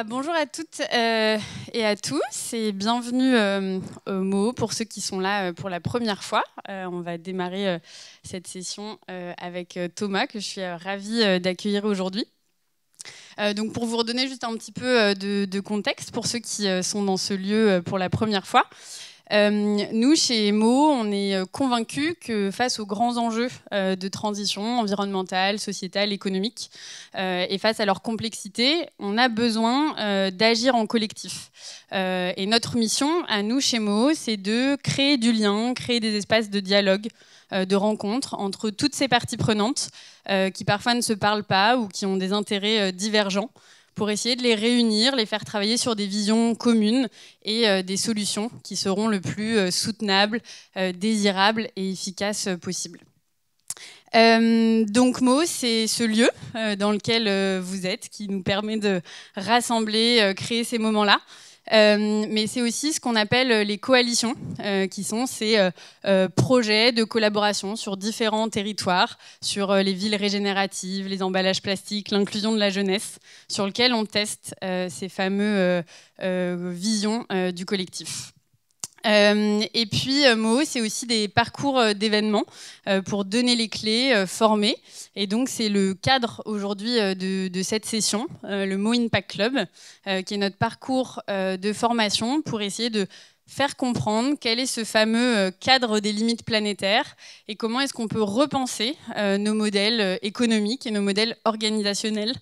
Bonjour à toutes et à tous et bienvenue au MO pour ceux qui sont là pour la première fois. On va démarrer cette session avec Thomas que je suis ravie d'accueillir aujourd'hui. Donc pour vous redonner juste un petit peu de contexte pour ceux qui sont dans ce lieu pour la première fois. Nous, chez Mo, on est convaincus que face aux grands enjeux de transition environnementale, sociétale, économique, et face à leur complexité, on a besoin d'agir en collectif. Et notre mission, à nous, chez Mo, c'est de créer du lien, créer des espaces de dialogue, de rencontres entre toutes ces parties prenantes qui parfois ne se parlent pas ou qui ont des intérêts divergents, pour essayer de les réunir, les faire travailler sur des visions communes et des solutions qui seront le plus soutenables, désirables et efficaces possible. Donc Mo, c'est ce lieu dans lequel vous êtes qui nous permet de rassembler, créer ces moments-là. Mais c'est aussi ce qu'on appelle les coalitions, qui sont ces projets de collaboration sur différents territoires, sur les villes régénératives, les emballages plastiques, l'inclusion de la jeunesse, sur lequel on teste ces fameuses visions du collectif. Et puis Mo, c'est aussi des parcours d'événements pour donner les clés, former. Et donc c'est le cadre aujourd'hui de cette session, le Mo Impact Club, qui est notre parcours de formation pour essayer de faire comprendre quel est ce fameux cadre des limites planétaires et comment est-ce qu'on peut repenser nos modèles économiques et nos modèles organisationnels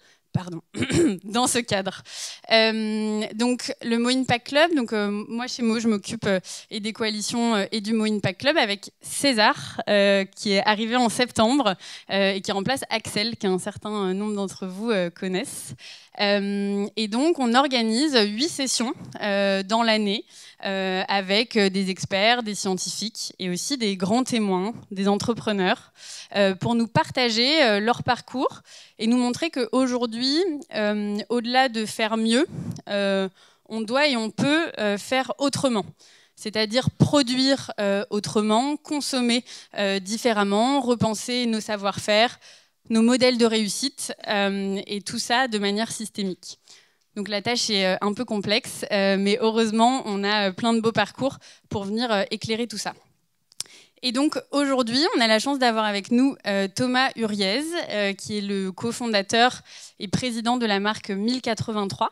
dans ce cadre. Donc le Mo Impact Club, donc moi chez Mo je m'occupe et des coalitions et du Mo Impact Club avec César qui est arrivé en septembre et qui remplace Axel qu'un certain nombre d'entre vous connaissent. Et donc on organise 8 sessions dans l'année avec des experts, des scientifiques et aussi des grands témoins, des entrepreneurs pour nous partager leur parcours et nous montrer qu'aujourd'hui, au-delà de faire mieux, on doit et on peut faire autrement. C'est-à-dire produire autrement, consommer différemment, repenser nos savoir-faire, nos modèles de réussite, et tout ça de manière systémique. Donc la tâche est un peu complexe, mais heureusement, on a plein de beaux parcours pour venir éclairer tout ça. Et donc aujourd'hui, on a la chance d'avoir avec nous Thomas Uriez, qui est le cofondateur et président de la marque 1083,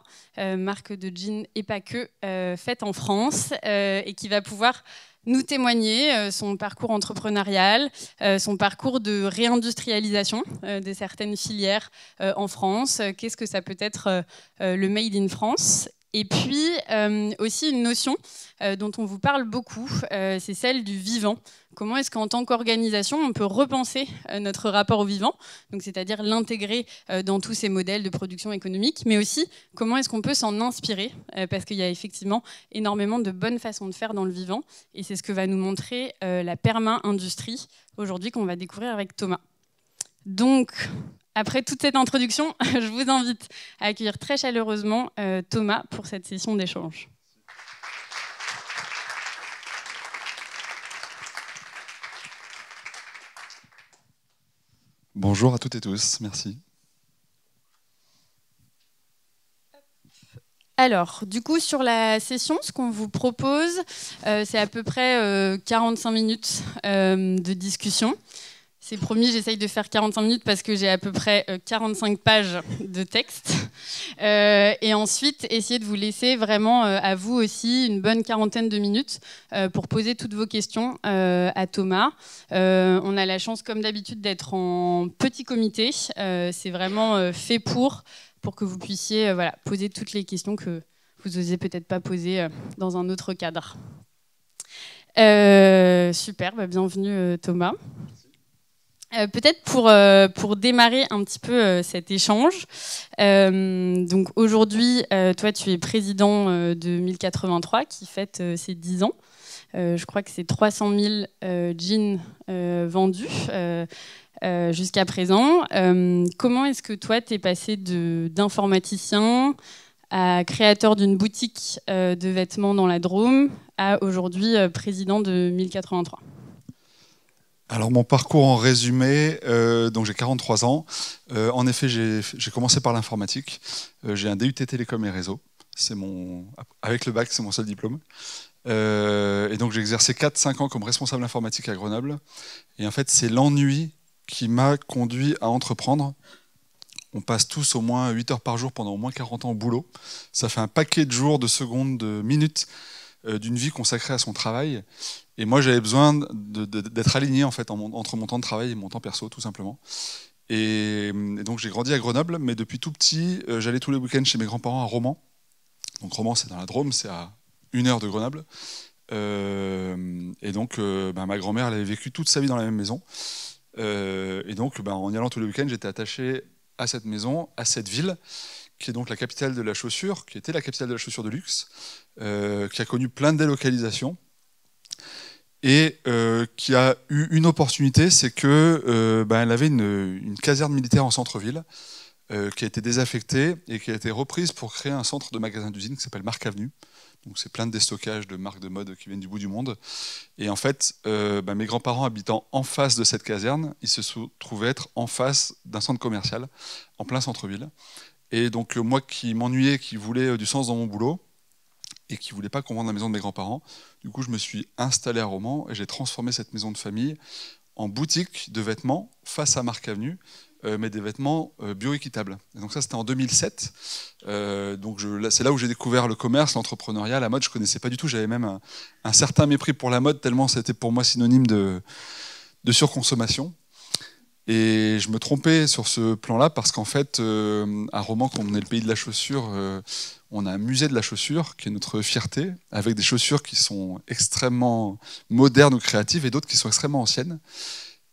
marque de jeans et pas que, faite en France, et qui va pouvoir nous témoigner son parcours entrepreneurial, son parcours de réindustrialisation de certaines filières en France. Qu'est-ce que ça peut être le Made in France ? Et puis aussi une notion dont on vous parle beaucoup, c'est celle du vivant. Comment est-ce qu'en tant qu'organisation, on peut repenser notre rapport au vivant, donc c'est-à-dire l'intégrer dans tous ces modèles de production économique, mais aussi comment est-ce qu'on peut s'en inspirer, parce qu'il y a effectivement énormément de bonnes façons de faire dans le vivant, et c'est ce que va nous montrer la Perma-Industrie aujourd'hui qu'on va découvrir avec Thomas. Donc, après toute cette introduction, je vous invite à accueillir très chaleureusement Thomas pour cette session d'échange. Bonjour à toutes et tous, merci. Alors, du coup, sur la session, ce qu'on vous propose, c'est à peu près 45 minutes de discussion. C'est promis, j'essaye de faire 45 minutes parce que j'ai à peu près 45 pages de texte. Et ensuite, essayer de vous laisser vraiment à vous aussi une bonne quarantaine de minutes pour poser toutes vos questions à Thomas. On a la chance, comme d'habitude, d'être en petit comité. C'est vraiment fait pour que vous puissiez voilà, poser toutes les questions que vous n'osiez peut-être pas poser dans un autre cadre. Super, bah, bienvenue Thomas. Peut-être pour démarrer un petit peu cet échange, donc aujourd'hui, toi tu es président de 1083 qui fête ses 10 ans. Je crois que c'est 300 000 jeans vendus jusqu'à présent. Comment est-ce que toi tu es passé d'informaticien à créateur d'une boutique de vêtements dans la Drôme à aujourd'hui président de 1083 ? Alors mon parcours en résumé, donc j'ai 43 ans. En effet, j'ai commencé par l'informatique. J'ai un DUT télécom et réseau. Avec le bac, c'est mon seul diplôme. Et donc j'ai exercé 4-5 ans comme responsable informatique à Grenoble. Et en fait, c'est l'ennui qui m'a conduit à entreprendre. On passe tous au moins 8 heures par jour pendant au moins 40 ans au boulot. Ça fait un paquet de jours, de secondes, de minutes d'une vie consacrée à son travail. Et moi, j'avais besoin d'être aligné en fait, entre mon temps de travail et mon temps perso, tout simplement. Et donc j'ai grandi à Grenoble, mais depuis tout petit, j'allais tous les week-ends chez mes grands-parents à Romans. Donc Romans, c'est dans la Drôme, c'est à 1 heure de Grenoble. Et donc ma grand-mère, elle avait vécu toute sa vie dans la même maison. Et donc en y allant tous les week-ends, j'étais attaché à cette maison, à cette ville, qui est donc la capitale de la chaussure, qui était la capitale de la chaussure de luxe, qui a connu plein de délocalisations, et qui a eu une opportunité, c'est que elle avait une caserne militaire en centre-ville, qui a été désaffectée et qui a été reprise pour créer un centre de magasin d'usine qui s'appelle Marc Avenue. Donc c'est plein de déstockage de marques de mode qui viennent du bout du monde. Et en fait, mes grands-parents habitant en face de cette caserne, ils se trouvaient être en face d'un centre commercial, en plein centre-ville. Et donc moi qui m'ennuyais, qui voulais du sens dans mon boulot, et qui ne voulais pas qu'on vende la maison de mes grands-parents, du coup je me suis installé à Romans et j'ai transformé cette maison de famille en boutique de vêtements face à Marc Avenue, mais des vêtements bioéquitables. Et donc ça, c'était en 2007. Donc c'est là où j'ai découvert le commerce, l'entrepreneuriat, la mode. Je ne connaissais pas du tout. J'avais même un certain mépris pour la mode, tellement c'était pour moi synonyme de surconsommation. Et je me trompais sur ce plan-là parce qu'en fait, à Romans, comme on est le pays de la chaussure, on a un musée de la chaussure qui est notre fierté, avec des chaussures qui sont extrêmement modernes ou créatives et d'autres qui sont extrêmement anciennes.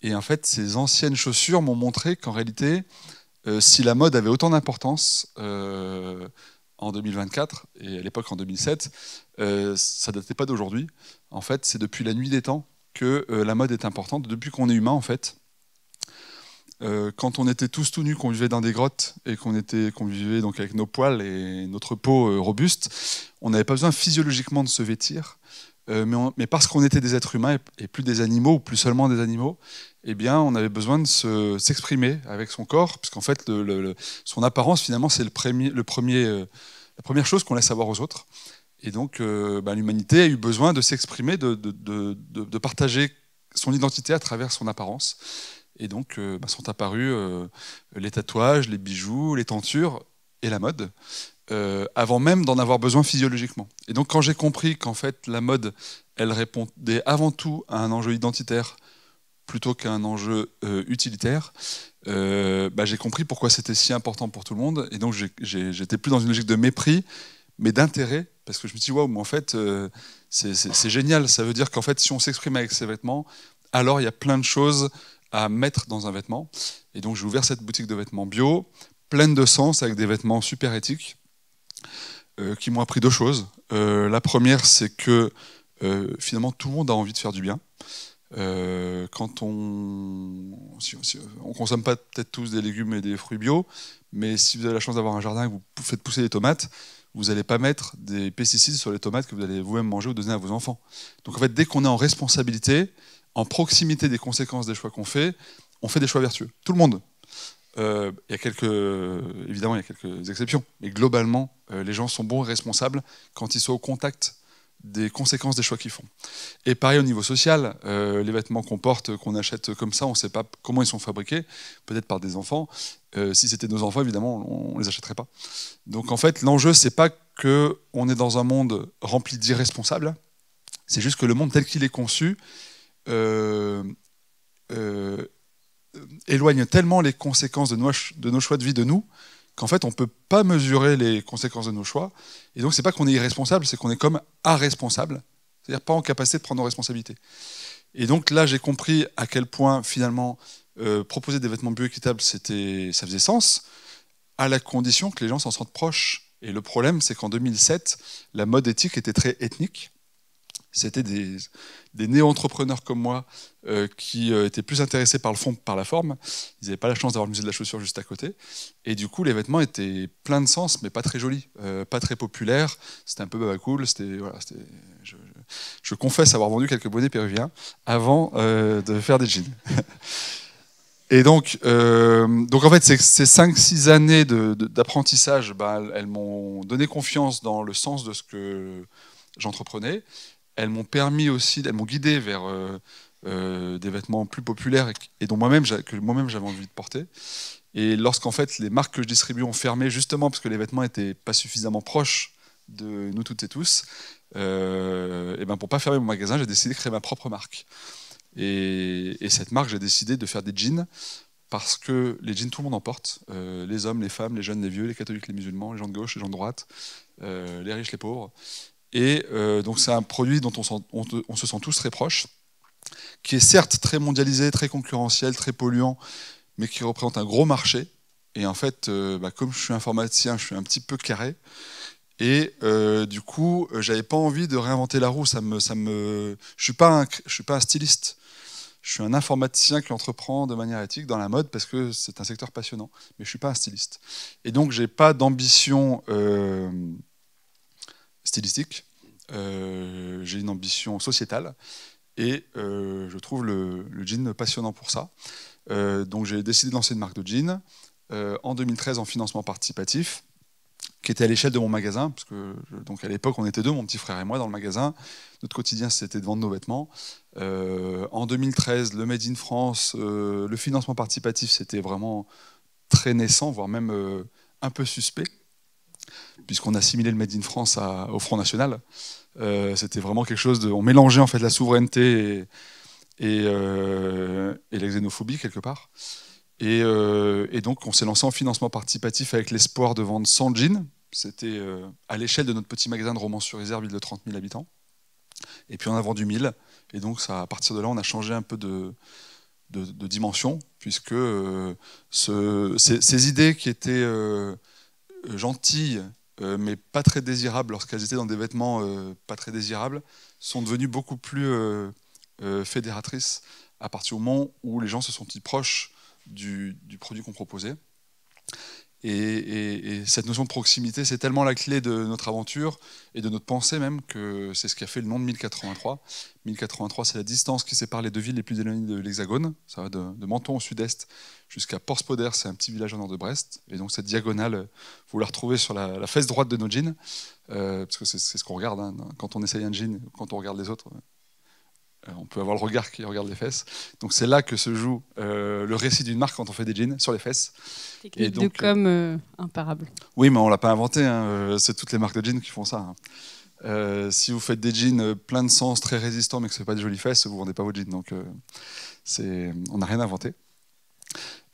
Et en fait, ces anciennes chaussures m'ont montré qu'en réalité, si la mode avait autant d'importance en 2024 et à l'époque en 2007, ça datait pas d'aujourd'hui. En fait, c'est depuis la nuit des temps que la mode est importante, depuis qu'on est humain en fait. Quand on était tous tout nus, qu'on vivait dans des grottes et qu'on vivait donc avec nos poils et notre peau robuste, on n'avait pas besoin physiologiquement de se vêtir. Mais parce qu'on était des êtres humains et plus des animaux, ou plus seulement des animaux, eh bien, on avait besoin de s'exprimer avec son corps, puisqu'en fait, son apparence, finalement, c'est la première chose qu'on laisse savoir aux autres. Et donc, l'humanité a eu besoin de s'exprimer, de partager son identité à travers son apparence. Et donc, sont apparus les tatouages, les bijoux, les tentures et la mode. Avant même d'en avoir besoin physiologiquement. Et donc quand j'ai compris qu'en fait la mode, elle répondait avant tout à un enjeu identitaire plutôt qu'à un enjeu utilitaire, j'ai compris pourquoi c'était si important pour tout le monde. Et donc j'étais plus dans une logique de mépris, mais d'intérêt, parce que je me suis dit, waouh, mais en fait, c'est génial. Ça veut dire qu'en fait, si on s'exprime avec ses vêtements, alors il y a plein de choses à mettre dans un vêtement. Et donc j'ai ouvert cette boutique de vêtements bio, pleine de sens, avec des vêtements super éthiques, qui m'ont appris deux choses. La première, c'est que finalement tout le monde a envie de faire du bien. Quand on consomme pas peut-être tous des légumes et des fruits bio, mais si vous avez la chance d'avoir un jardin et que vous faites pousser des tomates, vous n'allez pas mettre des pesticides sur les tomates que vous allez vous-même manger ou donner à vos enfants. Donc en fait, dès qu'on est en responsabilité, en proximité des conséquences des choix qu'on fait, on fait des choix vertueux. Tout le monde. Évidemment, il y a quelques exceptions, mais globalement, les gens sont bons et responsables quand ils sont au contact des conséquences des choix qu'ils font. Et pareil au niveau social, les vêtements qu'on porte, qu'on achète comme ça, on ne sait pas comment ils sont fabriqués, peut-être par des enfants. Si c'était nos enfants, évidemment, on ne les achèterait pas. Donc en fait, l'enjeu, c'est pas qu'on est dans un monde rempli d'irresponsables, c'est juste que le monde tel qu'il est conçu éloigne tellement les conséquences de nos choix de vie de nous, qu'en fait, on ne peut pas mesurer les conséquences de nos choix. Et donc, c'est pas qu'on est irresponsable, c'est qu'on est comme irresponsable, c'est-à-dire pas en capacité de prendre nos responsabilités. Et donc là, j'ai compris à quel point, finalement, proposer des vêtements bioéquitables, ça faisait sens, à la condition que les gens s'en sentent proches. Et le problème, c'est qu'en 2007, la mode éthique était très ethnique. C'était des néo-entrepreneurs comme moi qui étaient plus intéressés par le fond que par la forme. Ils n'avaient pas la chance d'avoir le musée de la chaussure juste à côté. Et du coup, les vêtements étaient pleins de sens, mais pas très jolis, pas très populaires. C'était un peu baba cool. Voilà, je confesse avoir vendu quelques bonnets péruviens avant de faire des jeans. Et donc en fait, ces 5-6 années d'apprentissage, elles m'ont donné confiance dans le sens de ce que j'entreprenais. Elles m'ont permis aussi, elles m'ont guidé vers des vêtements plus populaires et dont que moi-même j'avais envie de porter. Et lorsqu'en fait les marques que je distribue ont fermé, justement parce que les vêtements n'étaient pas suffisamment proches de nous toutes et tous, et pour pas fermer mon magasin, j'ai décidé de créer ma propre marque. Et cette marque, j'ai décidé de faire des jeans parce que les jeans, tout le monde en porte. Les hommes, les femmes, les jeunes, les vieux, les catholiques, les musulmans, les gens de gauche, les gens de droite, les riches, les pauvres. Et donc c'est un produit dont on se sent tous très proches, qui est certes très mondialisé, très concurrentiel, très polluant, mais qui représente un gros marché. Et en fait, comme je suis informaticien, je suis un petit peu carré. Et du coup, j'avais pas envie de réinventer la roue. Je suis pas un styliste. Je suis un informaticien qui entreprend de manière éthique dans la mode parce que c'est un secteur passionnant. Mais je suis pas un styliste. Et donc, j'ai pas d'ambition stylistique. J'ai une ambition sociétale. Et je trouve le jean passionnant pour ça. Donc, j'ai décidé de lancer une marque de jean en 2013 en financement participatif, qui était à l'échelle de mon magasin, parce que donc à l'époque on était deux, mon petit frère et moi, dans le magasin. Notre quotidien c'était de vendre nos vêtements. En 2013, le Made in France, le financement participatif, c'était vraiment très naissant, voire même un peu suspect, puisqu'on assimilait le Made in France au Front National. C'était vraiment quelque chose on mélangeait en fait la souveraineté et la xénophobie quelque part. Et donc, on s'est lancé en financement participatif avec l'espoir de vendre 100 jeans. C'était à l'échelle de notre petit magasin de Romans-sur-Isère, ville de 30 000 habitants. Et puis, on a vendu 1000. Et donc, à partir de là, on a changé un peu de dimension, puisque ces idées qui étaient gentilles, mais pas très désirables lorsqu'elles étaient dans des vêtements pas très désirables, sont devenues beaucoup plus fédératrices à partir du moment où les gens se sont sentis proches du produit qu'on proposait. Et cette notion de proximité, c'est tellement la clé de notre aventure et de notre pensée même, que c'est ce qui a fait le nom de 1083. 1083, c'est la distance qui sépare les deux villes les plus éloignées de l'Hexagone. Ça va de Menton au sud-est jusqu'à Port-Spoder, c'est un petit village au nord de Brest. Et donc cette diagonale, vous la retrouvez sur la fesse droite de nos jeans, parce que c'est ce qu'on regarde, hein, quand on essaye un jean, quand on regarde les autres. On peut avoir le regard qui regarde les fesses. Donc c'est là que se joue le récit d'une marque quand on fait des jeans, sur les fesses. Technique et donc, de com imparable. Oui, mais on ne l'a pas inventé. Hein. C'est toutes les marques de jeans qui font ça. Hein. Si vous faites des jeans plein de sens, très résistants, mais que ce n'est pas des jolies fesses, vous ne vendez pas vos jeans. Donc on n'a rien inventé.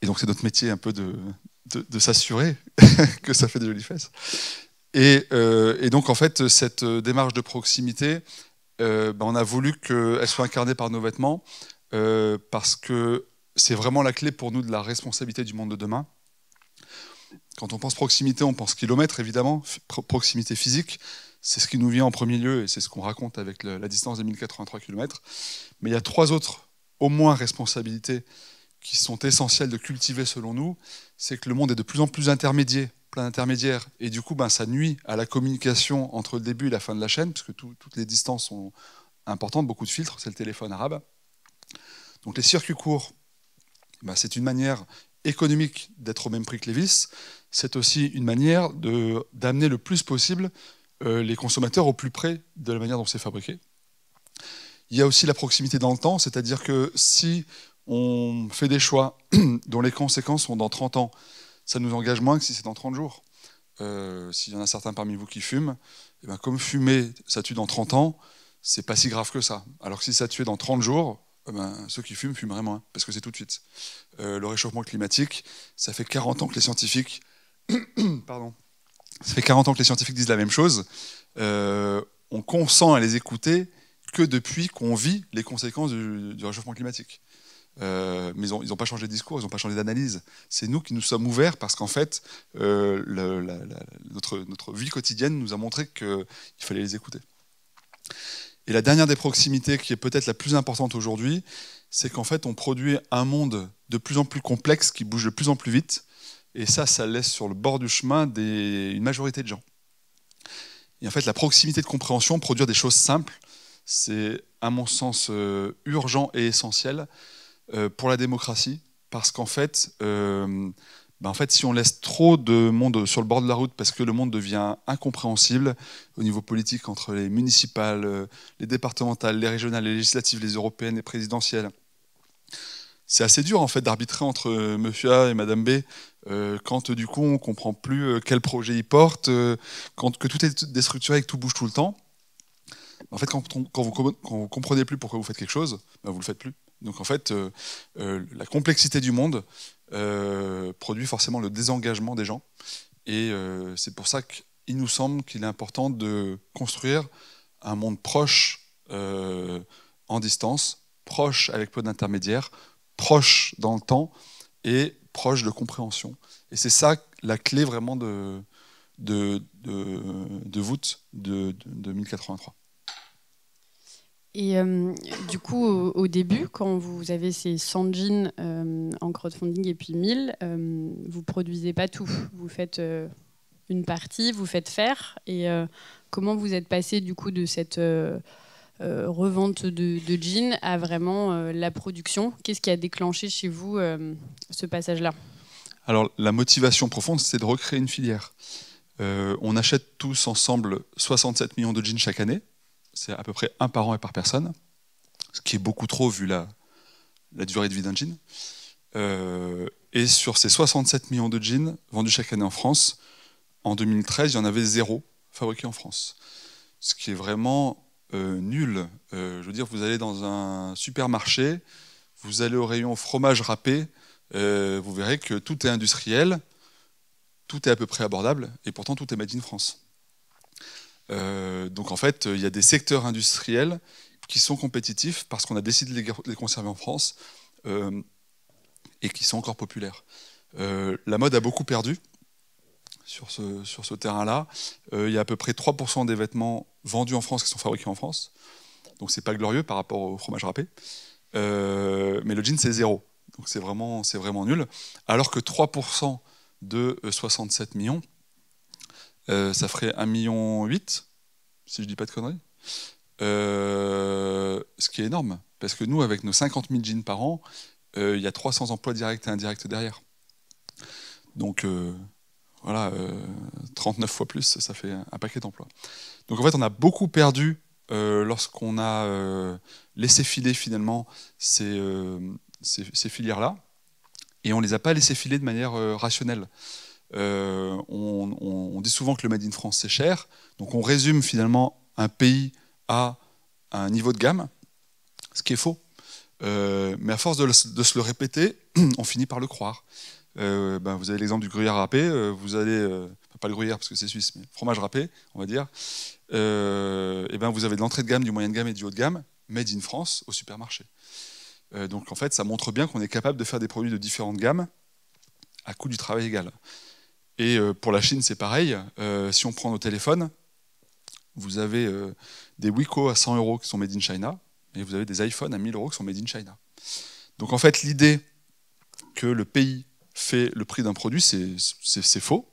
Et donc c'est notre métier un peu de s'assurer que ça fait des jolies fesses. Et donc en fait, cette démarche de proximité, on a voulu qu'elle soit incarnée par nos vêtements, parce que c'est vraiment la clé pour nous de la responsabilité du monde de demain. Quand on pense proximité, on pense kilomètres, évidemment. Proximité physique, c'est ce qui nous vient en premier lieu, et c'est ce qu'on raconte avec la distance des 1083 km. Mais il y a 3 autres, au moins, responsabilités qui sont essentielles de cultiver selon nous. C'est que le monde est de plus en plus intermédiaire, plein d'intermédiaires, et du coup, ça nuit à la communication entre le début et la fin de la chaîne, parce que toutes les distances sont importantes, beaucoup de filtres, c'est le téléphone arabe. Donc les circuits courts, c'est une manière économique d'être au même prix que les vis. C'est aussi une manière d'amener le plus possible les consommateurs au plus près de la manière dont c'est fabriqué. Il y a aussi la proximité dans le temps, c'est-à-dire que si on fait des choix dont les conséquences sont dans 30 ans, ça nous engage moins que si c'est dans 30 jours. S'il y en a certains parmi vous qui fument, comme fumer, ça tue dans 30 ans, c'est pas si grave que ça. Alors que si ça tuait dans 30 jours, ceux qui fument fumeraient moins, parce que c'est tout de suite. Le réchauffement climatique, ça fait 40 ans que les scientifiques pardon. Ça fait 40 ans que les scientifiques disent la même chose. On consent à les écouter que depuis qu'on vit les conséquences du réchauffement climatique. Mais ils n'ont pas changé de discours, ils n'ont pas changé d'analyse. C'est nous qui nous sommes ouverts parce qu'en fait, notre vie quotidienne nous a montré qu'il fallait les écouter. Et la dernière des proximités, qui est peut-être la plus importante aujourd'hui, c'est qu'en fait, on produit un monde de plus en plus complexe, qui bouge de plus en plus vite. Et ça laisse sur le bord du chemin une majorité de gens. Et en fait, la proximité de compréhension, produire des choses simples, c'est, à mon sens, urgent et essentiel pour la démocratie. Parce qu'en fait, si on laisse trop de monde sur le bord de la route, parce que le monde devient incompréhensible au niveau politique entre les municipales, les départementales, les régionales, les législatives, les européennes, les présidentielles, c'est assez dur en fait d'arbitrer entre Monsieur A et Madame B quand du coup on comprend plus quel projet ils portent, quand que tout est déstructuré et que tout bouge tout le temps. En fait, quand vous comprenez plus pourquoi vous faites quelque chose, vous le faites plus. Donc en fait, la complexité du monde produit forcément le désengagement des gens. Et c'est pour ça qu'il nous semble qu'il est important de construire un monde proche en distance, proche avec peu d'intermédiaires, proche dans le temps et proche de compréhension. Et c'est ça la clé vraiment de voûte de 1083. Et du coup, au début, quand vous avez ces 100 jeans en crowdfunding et puis 1000, vous ne produisez pas tout. Vous faites une partie, vous faites faire. Et comment vous êtes passé du coup de cette revente de jeans à vraiment la production? Qu'est-ce qui a déclenché chez vous ce passage-là? Alors, la motivation profonde, c'est de recréer une filière. On achète tous ensemble 67 millions de jeans chaque année. C'est à peu près un par an et par personne, ce qui est beaucoup trop vu la durée de vie d'un jean. Et sur ces 67 millions de jeans vendus chaque année en France, en 2013, il y en avait 0 fabriqué en France. Ce qui est vraiment nul. Je veux dire, vous allez dans un supermarché, vous allez au rayon fromage râpé, vous verrez que tout est industriel, tout est à peu près abordable, et pourtant tout est made in France. Donc en fait, il y a des secteurs industriels qui sont compétitifs parce qu'on a décidé de les conserver en France et qui sont encore populaires. La mode a beaucoup perdu sur ce terrain-là. Il y a à peu près 3% des vêtements vendus en France qui sont fabriqués en France. Donc c'est pas glorieux par rapport au fromage râpé. Mais le jean, c'est 0. Donc c'est vraiment nul. Alors que 3% de 67 millions, ça ferait 1,8 million, si je dis pas de conneries. Ce qui est énorme, parce que nous, avec nos 50 000 jeans par an, il y a 300 emplois directs et indirects derrière. Donc voilà, 39 fois plus, ça fait un paquet d'emplois. Donc en fait, on a beaucoup perdu lorsqu'on a laissé filer finalement ces filières-là, et on les a pas laissé filer de manière rationnelle. On dit souvent que le Made in France c'est cher, donc on résume finalement un pays à un niveau de gamme, ce qui est faux. Mais à force de se le répéter, on finit par le croire. Vous avez l'exemple du gruyère râpé, vous allez, pas le gruyère parce que c'est suisse, mais fromage râpé, on va dire, vous avez de l'entrée de gamme, du moyen de gamme et du haut de gamme, Made in France au supermarché. Donc en fait, ça montre bien qu'on est capable de faire des produits de différentes gammes à coût du travail égal. Et pour la Chine, c'est pareil. Si on prend nos téléphones, vous avez des Wiko à 100 € qui sont made in China, et vous avez des iPhones à 1000 € qui sont made in China. Donc en fait, l'idée que le pays fait le prix d'un produit, c'est faux.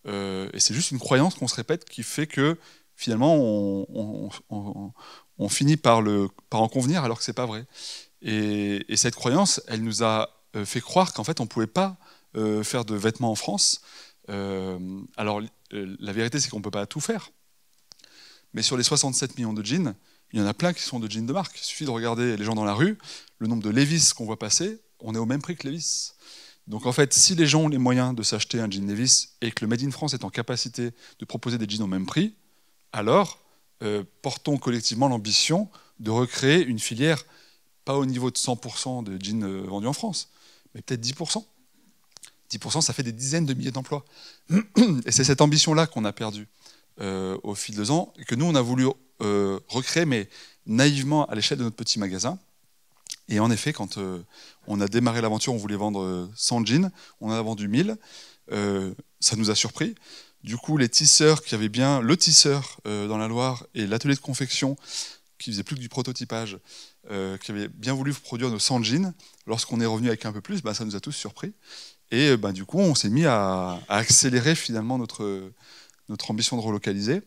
Et c'est juste une croyance qu'on se répète qui fait que finalement, on finit par en convenir alors que c'est pas vrai. Et cette croyance, elle nous a fait croire qu'en fait, on ne pouvait pas faire de vêtements en France. Alors, la vérité, c'est qu'on ne peut pas tout faire. Mais sur les 67 millions de jeans, il y en a plein qui sont de jeans de marque. Il suffit de regarder les gens dans la rue, le nombre de Levi's qu'on voit passer, on est au même prix que Levi's. Donc en fait, si les gens ont les moyens de s'acheter un jean Levi's et que le Made in France est en capacité de proposer des jeans au même prix, alors portons collectivement l'ambition de recréer une filière, pas au niveau de 100% de jeans vendus en France, mais peut-être 10%. 10%, ça fait des dizaines de milliers d'emplois. Et c'est cette ambition-là qu'on a perdue au fil des ans, et que nous, on a voulu recréer, mais naïvement à l'échelle de notre petit magasin. Et en effet, quand on a démarré l'aventure, on voulait vendre 100 jeans, on en a vendu 1000. Ça nous a surpris. Du coup, les tisseurs qui avaient bien le tisseur dans la Loire et l'atelier de confection qui faisait plus que du prototypage, qui avait bien voulu produire nos 100 jeans. Lorsqu'on est revenu avec un peu plus, ça nous a tous surpris. Et du coup, on s'est mis à accélérer finalement notre ambition de relocaliser,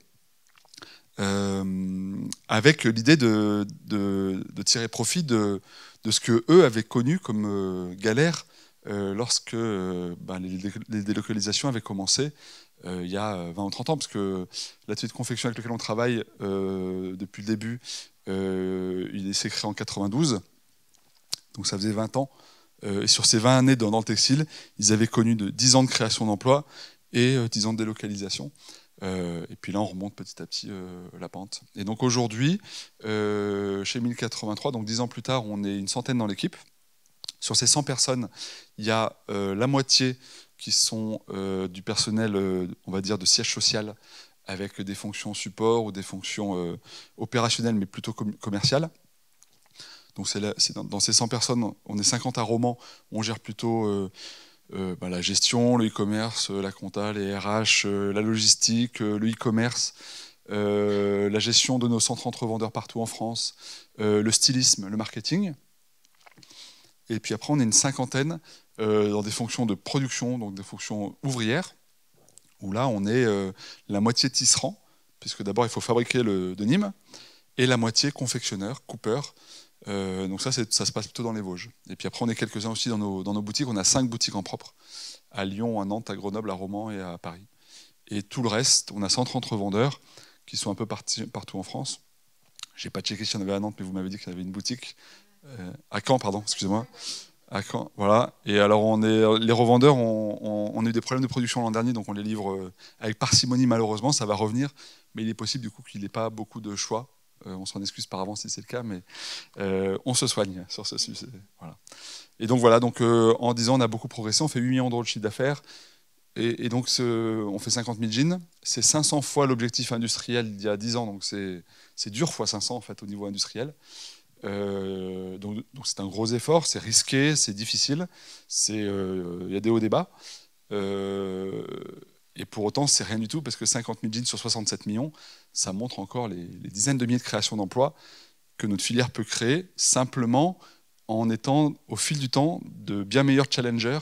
avec l'idée de tirer profit de ce que eux avaient connu comme galère lorsque les délocalisations avaient commencé il y a 20 ou 30 ans, parce que l'atelier de confection avec lequel on travaille depuis le début, il s'est créé en 92, donc ça faisait 20 ans. Et sur ces 20 années dans le textile, ils avaient connu 10 ans de création d'emplois et 10 ans de délocalisation. Et puis là, on remonte petit à petit la pente. Et donc aujourd'hui, chez 1083, donc 10 ans plus tard, on est une centaine dans l'équipe. Sur ces 100 personnes, il y a la moitié qui sont du personnel, on va dire, de siège social, avec des fonctions support ou des fonctions opérationnelles, mais plutôt commerciales. Donc dans ces 100 personnes, on est 50 à Romans, on gère plutôt la gestion, le e-commerce, la compta, les RH, la logistique, le e-commerce, la gestion de nos centres entre vendeurs partout en France, le stylisme, le marketing. Et puis après, on est une cinquantaine dans des fonctions de production, donc des fonctions ouvrières, où là, on est la moitié tisserand, puisque d'abord, il faut fabriquer le denim, et la moitié confectionneur, coupeur. Donc ça se passe plutôt dans les Vosges. Et puis après, on est quelques-uns aussi dans nos boutiques. On a 5 boutiques en propre, à Lyon, à Nantes, à Grenoble, à Romans et à Paris. Et tout le reste, on a 130 revendeurs qui sont un peu partout en France. Je n'ai pas checké s'il y en avait à Nantes, mais vous m'avez dit qu'il y avait une boutique. À Caen, pardon, excusez-moi. À Caen, voilà. Et alors, les revendeurs, on a eu des problèmes de production l'an dernier, donc on les livre avec parcimonie, malheureusement. Ça va revenir, mais il est possible du coup qu'il n'ait pas beaucoup de choix. On s'en excuse par avance si c'est le cas, mais on se soigne sur ce sujet. Voilà. Et donc voilà, en 10 ans, on a beaucoup progressé. On fait 8 millions d'euros de chiffre d'affaires. Et donc, on fait 50 000 jeans. C'est 500 fois l'objectif industriel d'il y a 10 ans. Donc, c'est dur fois 500 en fait, au niveau industriel. Donc c'est un gros effort, c'est risqué, c'est difficile. Il y a des hauts, des bas. Et pour autant, c'est rien du tout, parce que 50 000 jeans sur 67 millions, ça montre encore les dizaines de milliers de créations d'emplois que notre filière peut créer, simplement en étant, au fil du temps, de bien meilleurs challengers,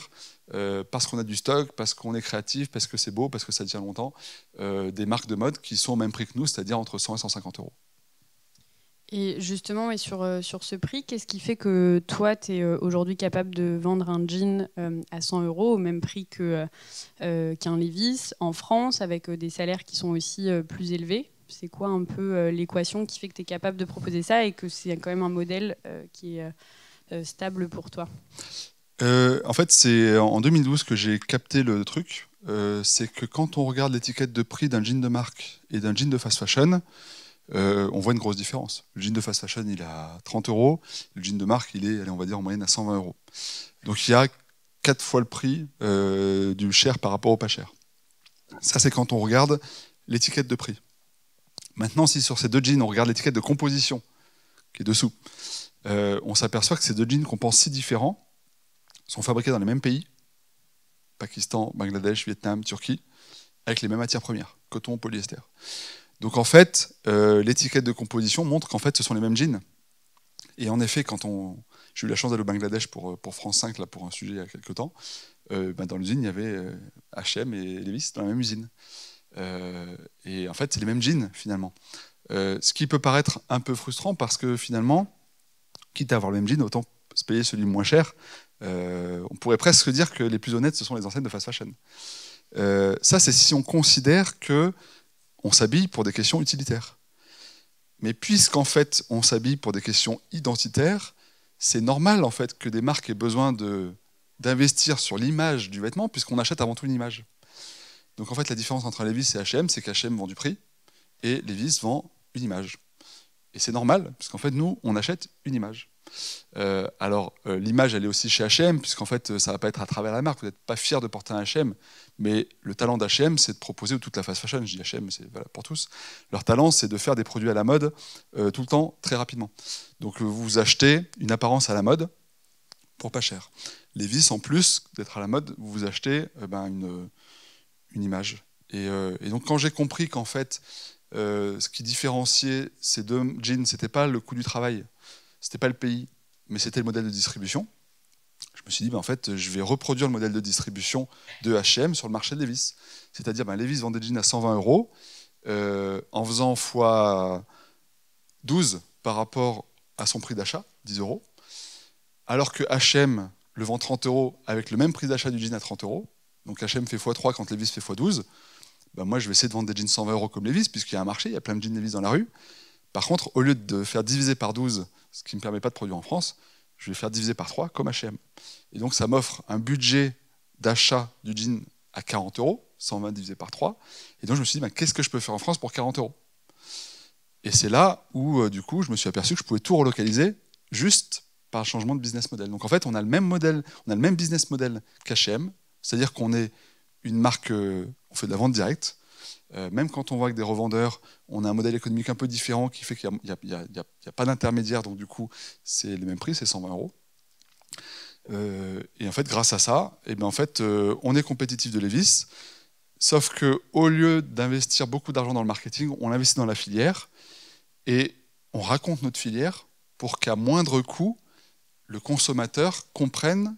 parce qu'on a du stock, parce qu'on est créatif, parce que c'est beau, parce que ça tient longtemps, des marques de mode qui sont au même prix que nous, c'est-à-dire entre 100 et 150 euros. Et justement, sur ce prix, qu'est-ce qui fait que toi, tu es aujourd'hui capable de vendre un jean à 100 euros au même prix qu'un Levi's en France, avec des salaires qui sont aussi plus élevés? C'est quoi un peu l'équation qui fait que tu es capable de proposer ça et que c'est quand même un modèle qui est stable pour toi? En fait, c'est en 2012 que j'ai capté le truc. C'est que quand on regarde l'étiquette de prix d'un jean de marque et d'un jean de fast fashion, on voit une grosse différence. Le jean de fast fashion, il est à 30 euros. Le jean de marque, il est, allez, on va dire, en moyenne à 120 euros. Donc il y a 4 fois le prix du cher par rapport au pas cher. Ça, c'est quand on regarde l'étiquette de prix. Maintenant, si sur ces 2 jeans, on regarde l'étiquette de composition, qui est dessous, on s'aperçoit que ces 2 jeans qu'on pense si différents sont fabriqués dans les mêmes pays, Pakistan, Bangladesh, Vietnam, Turquie, avec les mêmes matières premières, coton, polyester. Donc en fait, l'étiquette de composition montre qu'en fait, ce sont les mêmes jeans. Et en effet, j'ai eu la chance d'aller au Bangladesh pour France 5, là, pour un sujet il y a quelques temps, dans l'usine, il y avait H&M et Levi's dans la même usine. Et en fait, c'est les mêmes jeans, finalement. Ce qui peut paraître un peu frustrant, parce que finalement, quitte à avoir le même jean, autant se payer celui moins cher. On pourrait presque dire que les plus honnêtes, ce sont les enseignes de fast fashion. Ça, c'est si on considère que on s'habille pour des questions utilitaires. Mais puisqu'en fait, on s'habille pour des questions identitaires, c'est normal en fait que des marques aient besoin d'investir sur l'image du vêtement, puisqu'on achète avant tout une image. Donc en fait, la différence entre Levi's et H&M, c'est qu'H&M vend du prix et Levi's vend une image. Et c'est normal, puisqu'en fait, nous, on achète une image. L'image, elle est aussi chez H&M, puisqu'en fait, ça ne va pas être à travers la marque. Vous n'êtes pas fier de porter un H&M, mais le talent d'H&M, c'est de proposer, ou toute la fast fashion, je dis H&M, c'est valable pour tous, leur talent, c'est de faire des produits à la mode tout le temps, très rapidement. Donc vous achetez une apparence à la mode pour pas cher. Levi's, en plus d'être à la mode, vous achetez une image. Et donc quand j'ai compris qu'en fait, ce qui différenciait ces deux jeans, c'était pas le coût du travail, c'était pas le pays, mais c'était le modèle de distribution. Je me suis dit, en fait, je vais reproduire le modèle de distribution de H&M sur le marché de Levi's. C'est-à-dire, Levi's vend des jeans à 120 €, en faisant x 12 par rapport à son prix d'achat, 10 €, alors que H&M le vend 30 € avec le même prix d'achat du jean à 30 €. Donc H&M fait x3 quand Levi's fait x12. Moi, je vais essayer de vendre des jeans 120 € comme Levi's, puisqu'il y a un marché, il y a plein de jeans Levi's dans la rue. Par contre, au lieu de faire diviser par 12, ce qui ne me permet pas de produire en France, je vais faire diviser par 3 comme H&M. Et donc, ça m'offre un budget d'achat du jean à 40 €, 120 divisé par 3. Et donc, je me suis dit, qu'est-ce que je peux faire en France pour 40 €? Et c'est là où, du coup, je me suis aperçu que je pouvais tout relocaliser juste par le changement de business model. Donc, en fait, on a le même modèle, on a le même business model qu'H&M, c'est-à-dire qu'on est une marque, on fait de la vente directe. Même quand on voit avec des revendeurs, on a un modèle économique un peu différent qui fait qu'il n'y a pas d'intermédiaire, donc du coup, c'est le même prix, c'est 120 €. Et en fait, grâce à ça, on est compétitif de Levi's, sauf qu'au lieu d'investir beaucoup d'argent dans le marketing, on investit dans la filière et on raconte notre filière pour qu'à moindre coût, le consommateur comprenne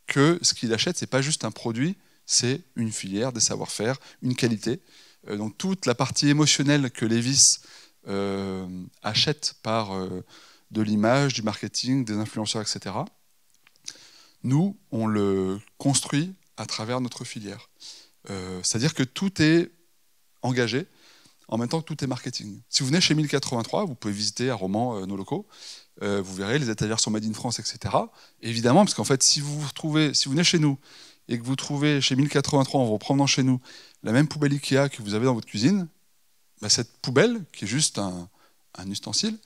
que ce qu'il achète, ce n'est pas juste un produit, c'est une filière, des savoir-faire, une qualité. Donc toute la partie émotionnelle que Levi's achète par de l'image, du marketing, des influenceurs, etc., nous, on le construit à travers notre filière. C'est-à-dire que tout est engagé, en même temps que tout est marketing. Si vous venez chez 1083, vous pouvez visiter à Romans nos locaux, vous verrez, les étagères sont made in France, etc. Évidemment, parce qu'en fait, si vous venez chez nous et que vous trouvez chez 1083, en vous promenant chez nous, la même poubelle Ikea que vous avez dans votre cuisine, cette poubelle, qui est juste un ustensile,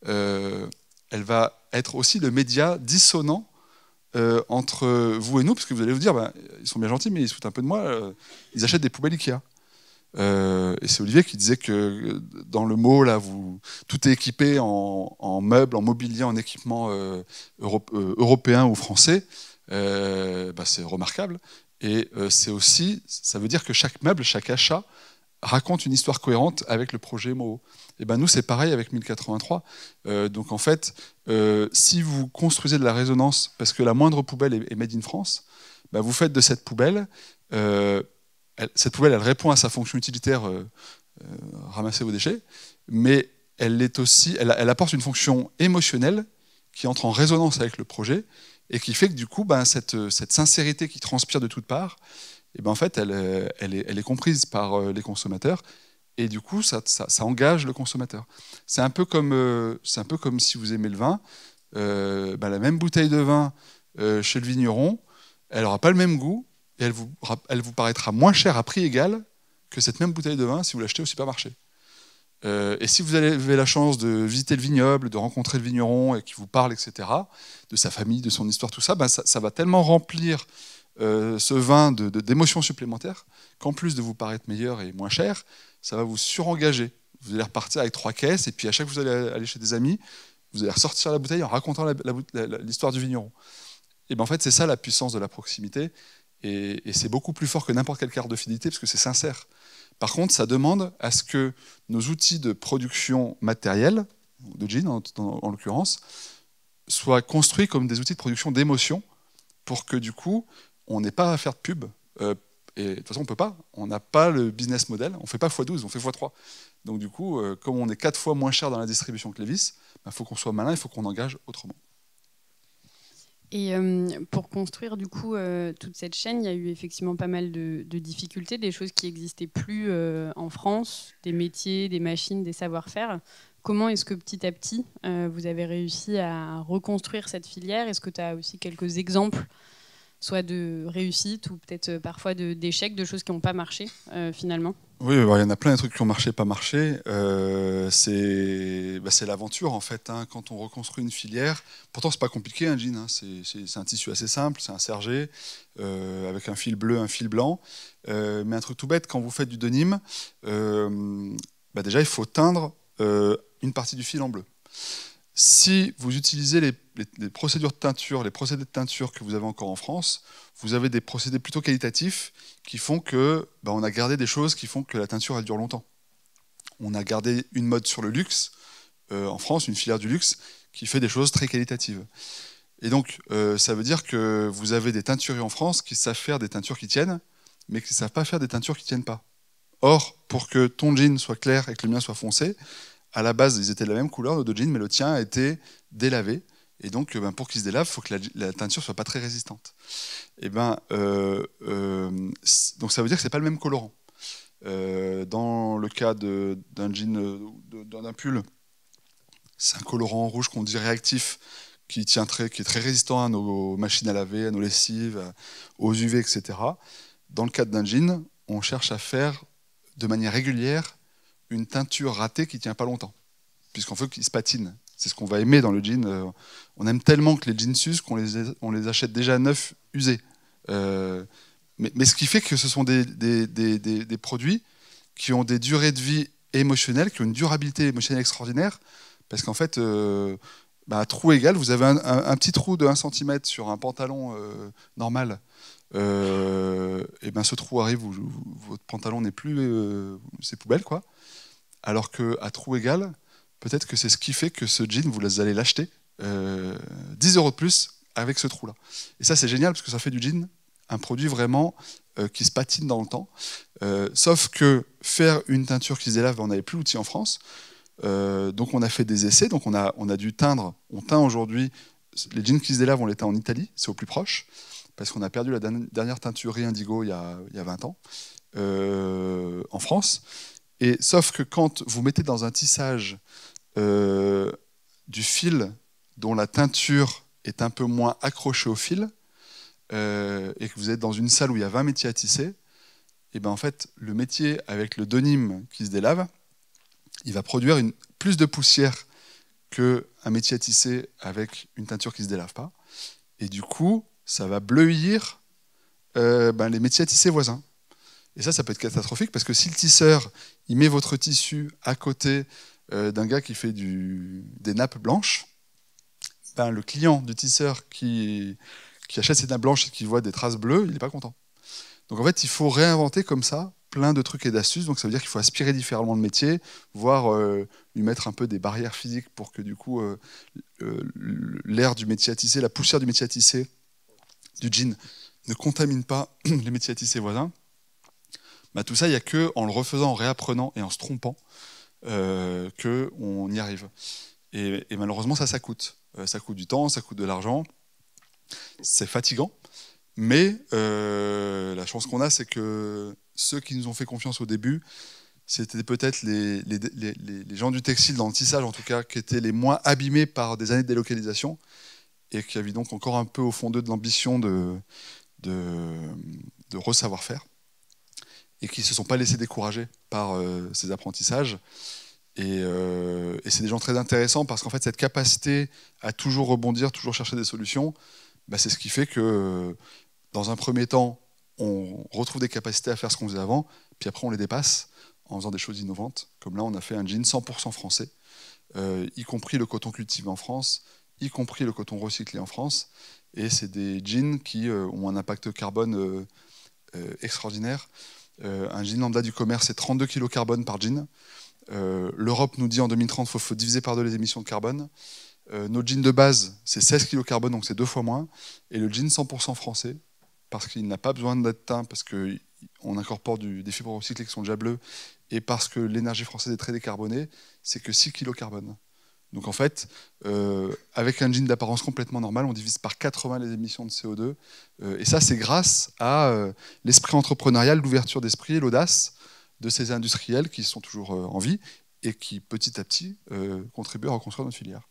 elle va être aussi le média dissonant entre vous et nous, parce que vous allez vous dire, ils sont bien gentils, mais ils se foutent un peu de moi, ils achètent des poubelles Ikea. Et c'est Olivier qui disait que dans le mot, là, tout est équipé en meubles, en mobilier, en équipement européen ou français. C'est remarquable. Et c'est aussi, ça veut dire que chaque meuble, chaque achat raconte une histoire cohérente avec le projet MOO. Et nous, c'est pareil avec 1083. Donc en fait, si vous construisez de la résonance, parce que la moindre poubelle est made in France, vous faites de cette poubelle, cette poubelle, elle répond à sa fonction utilitaire, ramasser vos déchets, mais elle apporte une fonction émotionnelle qui entre en résonance avec le projet et qui fait que du coup, cette sincérité qui transpire de toutes parts, en fait, elle est comprise par les consommateurs et du coup, ça engage le consommateur. C'est un peu comme si vous aimez le vin, la même bouteille de vin chez le vigneron, elle n'aura pas le même goût et elle vous paraîtra moins chère à prix égal que cette même bouteille de vin si vous l'achetez au supermarché. Et si vous avez la chance de visiter le vignoble, de rencontrer le vigneron et qu'il vous parle, etc., de sa famille, de son histoire, tout ça, ça va tellement remplir ce vin d'émotions supplémentaires qu'en plus de vous paraître meilleur et moins cher, ça va vous surengager. Vous allez repartir avec 3 caisses et puis à chaque fois que vous allez aller chez des amis, vous allez ressortir la bouteille en racontant l'histoire du vigneron. Et en fait, c'est ça la puissance de la proximité et c'est beaucoup plus fort que n'importe quelle carte de fidélité parce que c'est sincère. Par contre, ça demande à ce que nos outils de production matérielle, de jeans en l'occurrence, soient construits comme des outils de production d'émotion pour que du coup, on n'ait pas à faire de pub. Et de toute façon, on ne peut pas. On n'a pas le business model. On ne fait pas x12, on fait x3. Donc du coup, comme on est 4 fois moins cher dans la distribution que Levi's, faut qu'on soit malin, il faut qu'on engage autrement. Et pour construire du coup toute cette chaîne, il y a eu effectivement pas mal de difficultés, des choses qui n'existaient plus en France, des métiers, des machines, des savoir-faire. Comment est-ce que petit à petit, vous avez réussi à reconstruire cette filière? Est-ce que tu as aussi quelques exemples, soit de réussite ou peut-être parfois d'échecs, de choses qui n'ont pas marché finalement? Oui, il y en a plein de trucs qui ont marché, pas marché. C'est l'aventure en fait. Quand on reconstruit une filière, pourtant c'est pas compliqué un jean. C'est un tissu assez simple, c'est un sergé avec un fil bleu, un fil blanc. Mais un truc tout bête, quand vous faites du denim, déjà il faut teindre une partie du fil en bleu. Si vous utilisez les procédures de teinture, les procédés de teinture que vous avez encore en France, vous avez des procédés plutôt qualitatifs qui font que on a gardé des choses qui font que la teinture elle dure longtemps. On a gardé une mode sur le luxe, en France, une filière du luxe, qui fait des choses très qualitatives. Et donc, ça veut dire que vous avez des teinturiers en France qui savent faire des teintures qui tiennent, mais qui ne savent pas faire des teintures qui ne tiennent pas. Or, pour que ton jean soit clair et que le mien soit foncé, à la base, ils étaient de la même couleur, nos deux jeans, mais le tien a été délavé. Et donc, pour qu'il se délave, il faut que la teinture ne soit pas très résistante. Et donc, ça veut dire que ce n'est pas le même colorant. Dans le cas d'un jean, d'un pull, c'est un colorant rouge qu'on dit réactif, qui est très résistant à nos machines à laver, à nos lessives, aux UV, etc. Dans le cadre d'un jean, on cherche à faire de manière régulière une teinture ratée qui ne tient pas longtemps, puisqu'on veut qu'il se patine. C'est ce qu'on va aimer dans le jean. On aime tellement que les jeans s'usent qu'on les achète déjà neufs, usés. Mais ce qui fait que ce sont des produits qui ont des durées de vie émotionnelles, qui ont une durabilité émotionnelle extraordinaire, parce qu'en fait, à trou égal, vous avez un petit trou de 1 cm sur un pantalon normal, et ce trou arrive où votre pantalon n'est plus... c'est poubelle, quoi. Alors qu'à trou égal, peut-être que c'est ce qui fait que ce jean, vous allez l'acheter 10 € de plus avec ce trou-là. Et ça, c'est génial, parce que ça fait du jean un produit vraiment qui se patine dans le temps. Sauf que faire une teinture qui se délave, on n'avait plus l'outil en France. Donc on a fait des essais, donc on a dû teindre. On teint aujourd'hui, les jeans qui se délavent, on les teint en Italie, c'est au plus proche, parce qu'on a perdu la dernière teinturerie Indigo il y a 20 ans, en France. Et sauf que quand vous mettez dans un tissage du fil dont la teinture est un peu moins accrochée au fil, et que vous êtes dans une salle où il y a 20 métiers à tisser, et en fait, le métier avec le denim qui se délave, il va produire plus de poussière qu'un métier à tisser avec une teinture qui ne se délave pas. Et du coup, ça va bleuir les métiers à tisser voisins. Et ça peut être catastrophique, parce que si le tisseur il met votre tissu à côté d'un gars qui fait des nappes blanches, le client du tisseur qui achète ces nappes blanches et qui voit des traces bleues, il n'est pas content. Donc en fait, il faut réinventer comme ça plein de trucs et d'astuces. Donc ça veut dire qu'il faut aspirer différemment le métier, voire lui mettre un peu des barrières physiques pour que du coup l'air du métier à tisser, la poussière du métier à tisser du jean ne contamine pas les métiers à tisser voisins. Tout ça, il n'y a que en le refaisant, en réapprenant et en se trompant qu'on y arrive. Et malheureusement, ça coûte. Ça coûte du temps, ça coûte de l'argent. C'est fatigant. Mais la chance qu'on a, c'est que ceux qui nous ont fait confiance au début, c'était peut-être les gens du textile, dans le tissage en tout cas, qui étaient les moins abîmés par des années de délocalisation et qui avaient donc encore un peu au fond d'eux de l'ambition de re-savoir-faire et qui ne se sont pas laissés décourager par ces apprentissages. Et c'est des gens très intéressants parce qu'en fait, cette capacité à toujours rebondir, toujours chercher des solutions, c'est ce qui fait que dans un premier temps, on retrouve des capacités à faire ce qu'on faisait avant, puis après on les dépasse en faisant des choses innovantes. Comme là, on a fait un jean 100% français, y compris le coton cultivé en France, y compris le coton recyclé en France. Et c'est des jeans qui ont un impact carbone extraordinaire. Un jean lambda du commerce, c'est 32 kg carbone par jean. L'Europe nous dit en 2030 qu'il faut diviser par 2 les émissions de carbone. Nos jeans de base, c'est 16 kg carbone, donc c'est 2 fois moins. Et le jean 100% français, parce qu'il n'a pas besoin d'être teint, parce qu'on incorpore des fibres recyclées qui sont déjà bleues, et parce que l'énergie française est très décarbonée, c'est que 6 kg carbone. Donc en fait, avec un jean d'apparence complètement normale, on divise par 80 les émissions de CO2. Et ça, c'est grâce à l'esprit entrepreneurial, l'ouverture d'esprit et l'audace de ces industriels qui sont toujours en vie et qui, petit à petit, contribuent à reconstruire notre filière.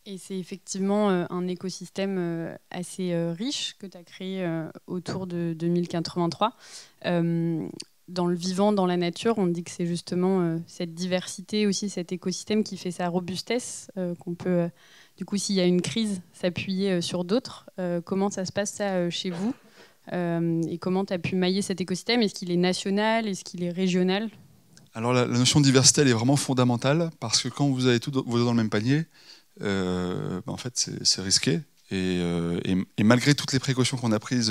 Et c'est effectivement un écosystème assez riche que tu as créé autour de 2083. Dans le vivant, dans la nature, on dit que c'est justement cette diversité, aussi cet écosystème qui fait sa robustesse, qu'on peut, du coup, s'il y a une crise, s'appuyer sur d'autres. Comment ça se passe ça chez vous et comment tu as pu mailler cet écosystème? Est-ce qu'il est national? Est-ce qu'il est régional? Alors la notion de diversité, elle est vraiment fondamentale parce que quand vous avez tous vos œufs dans le même panier, en fait, c'est risqué. Et malgré toutes les précautions qu'on a prises,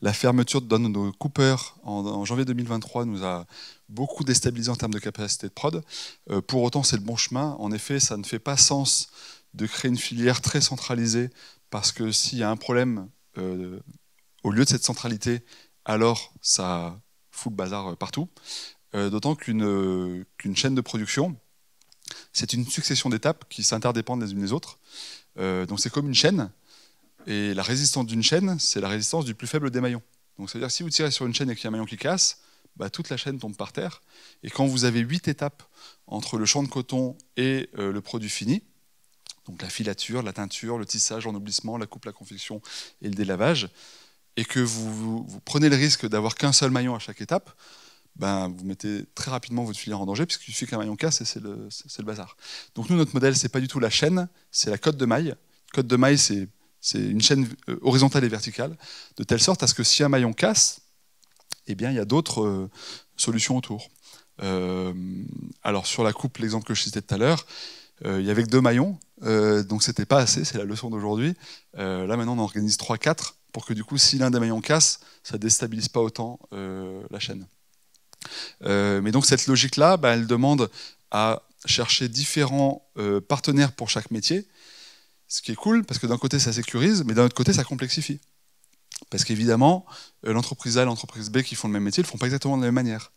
la fermeture de nos coupeurs en janvier 2023 nous a beaucoup déstabilisé en termes de capacité de prod. Pour autant, c'est le bon chemin. En effet, ça ne fait pas sens de créer une filière très centralisée, parce que s'il y a un problème, au lieu de cette centralité, alors ça fout le bazar partout. D'autant qu'une chaîne de production, c'est une succession d'étapes qui s'interdépendent les unes des autres. Donc c'est comme une chaîne, et la résistance d'une chaîne, c'est la résistance du plus faible des maillons. Donc c'est-à-dire si vous tirez sur une chaîne et qu'il y a un maillon qui casse, bah, toute la chaîne tombe par terre. Et quand vous avez 8 étapes entre le champ de coton et le produit fini, donc la filature, la teinture, le tissage, l'ennoblissement, la coupe, la confection et le délavage, et que vous prenez le risque d'avoir qu'un seul maillon à chaque étape, ben, vous mettez très rapidement votre filière en danger, puisqu'il suffit qu'un maillon casse et c'est le bazar. Donc nous, notre modèle, c'est pas du tout la chaîne, c'est la cotte de maille. Cotte de maille, c'est une chaîne horizontale et verticale, de telle sorte à ce que si un maillon casse, eh bien, il y a d'autres solutions autour. Alors sur la coupe, l'exemple que je citais tout à l'heure, il y avait que 2 maillons, donc c'était pas assez, c'est la leçon d'aujourd'hui. Là maintenant, on en organise 3-4 pour que du coup, si l'un des maillons casse, ça déstabilise pas autant la chaîne. Mais donc cette logique-là, bah, elle demande à chercher différents partenaires pour chaque métier, ce qui est cool, parce que d'un côté ça sécurise, mais d'un autre côté ça complexifie. Parce qu'évidemment, l'entreprise A et l'entreprise B qui font le même métier ne le font pas exactement de la même manière,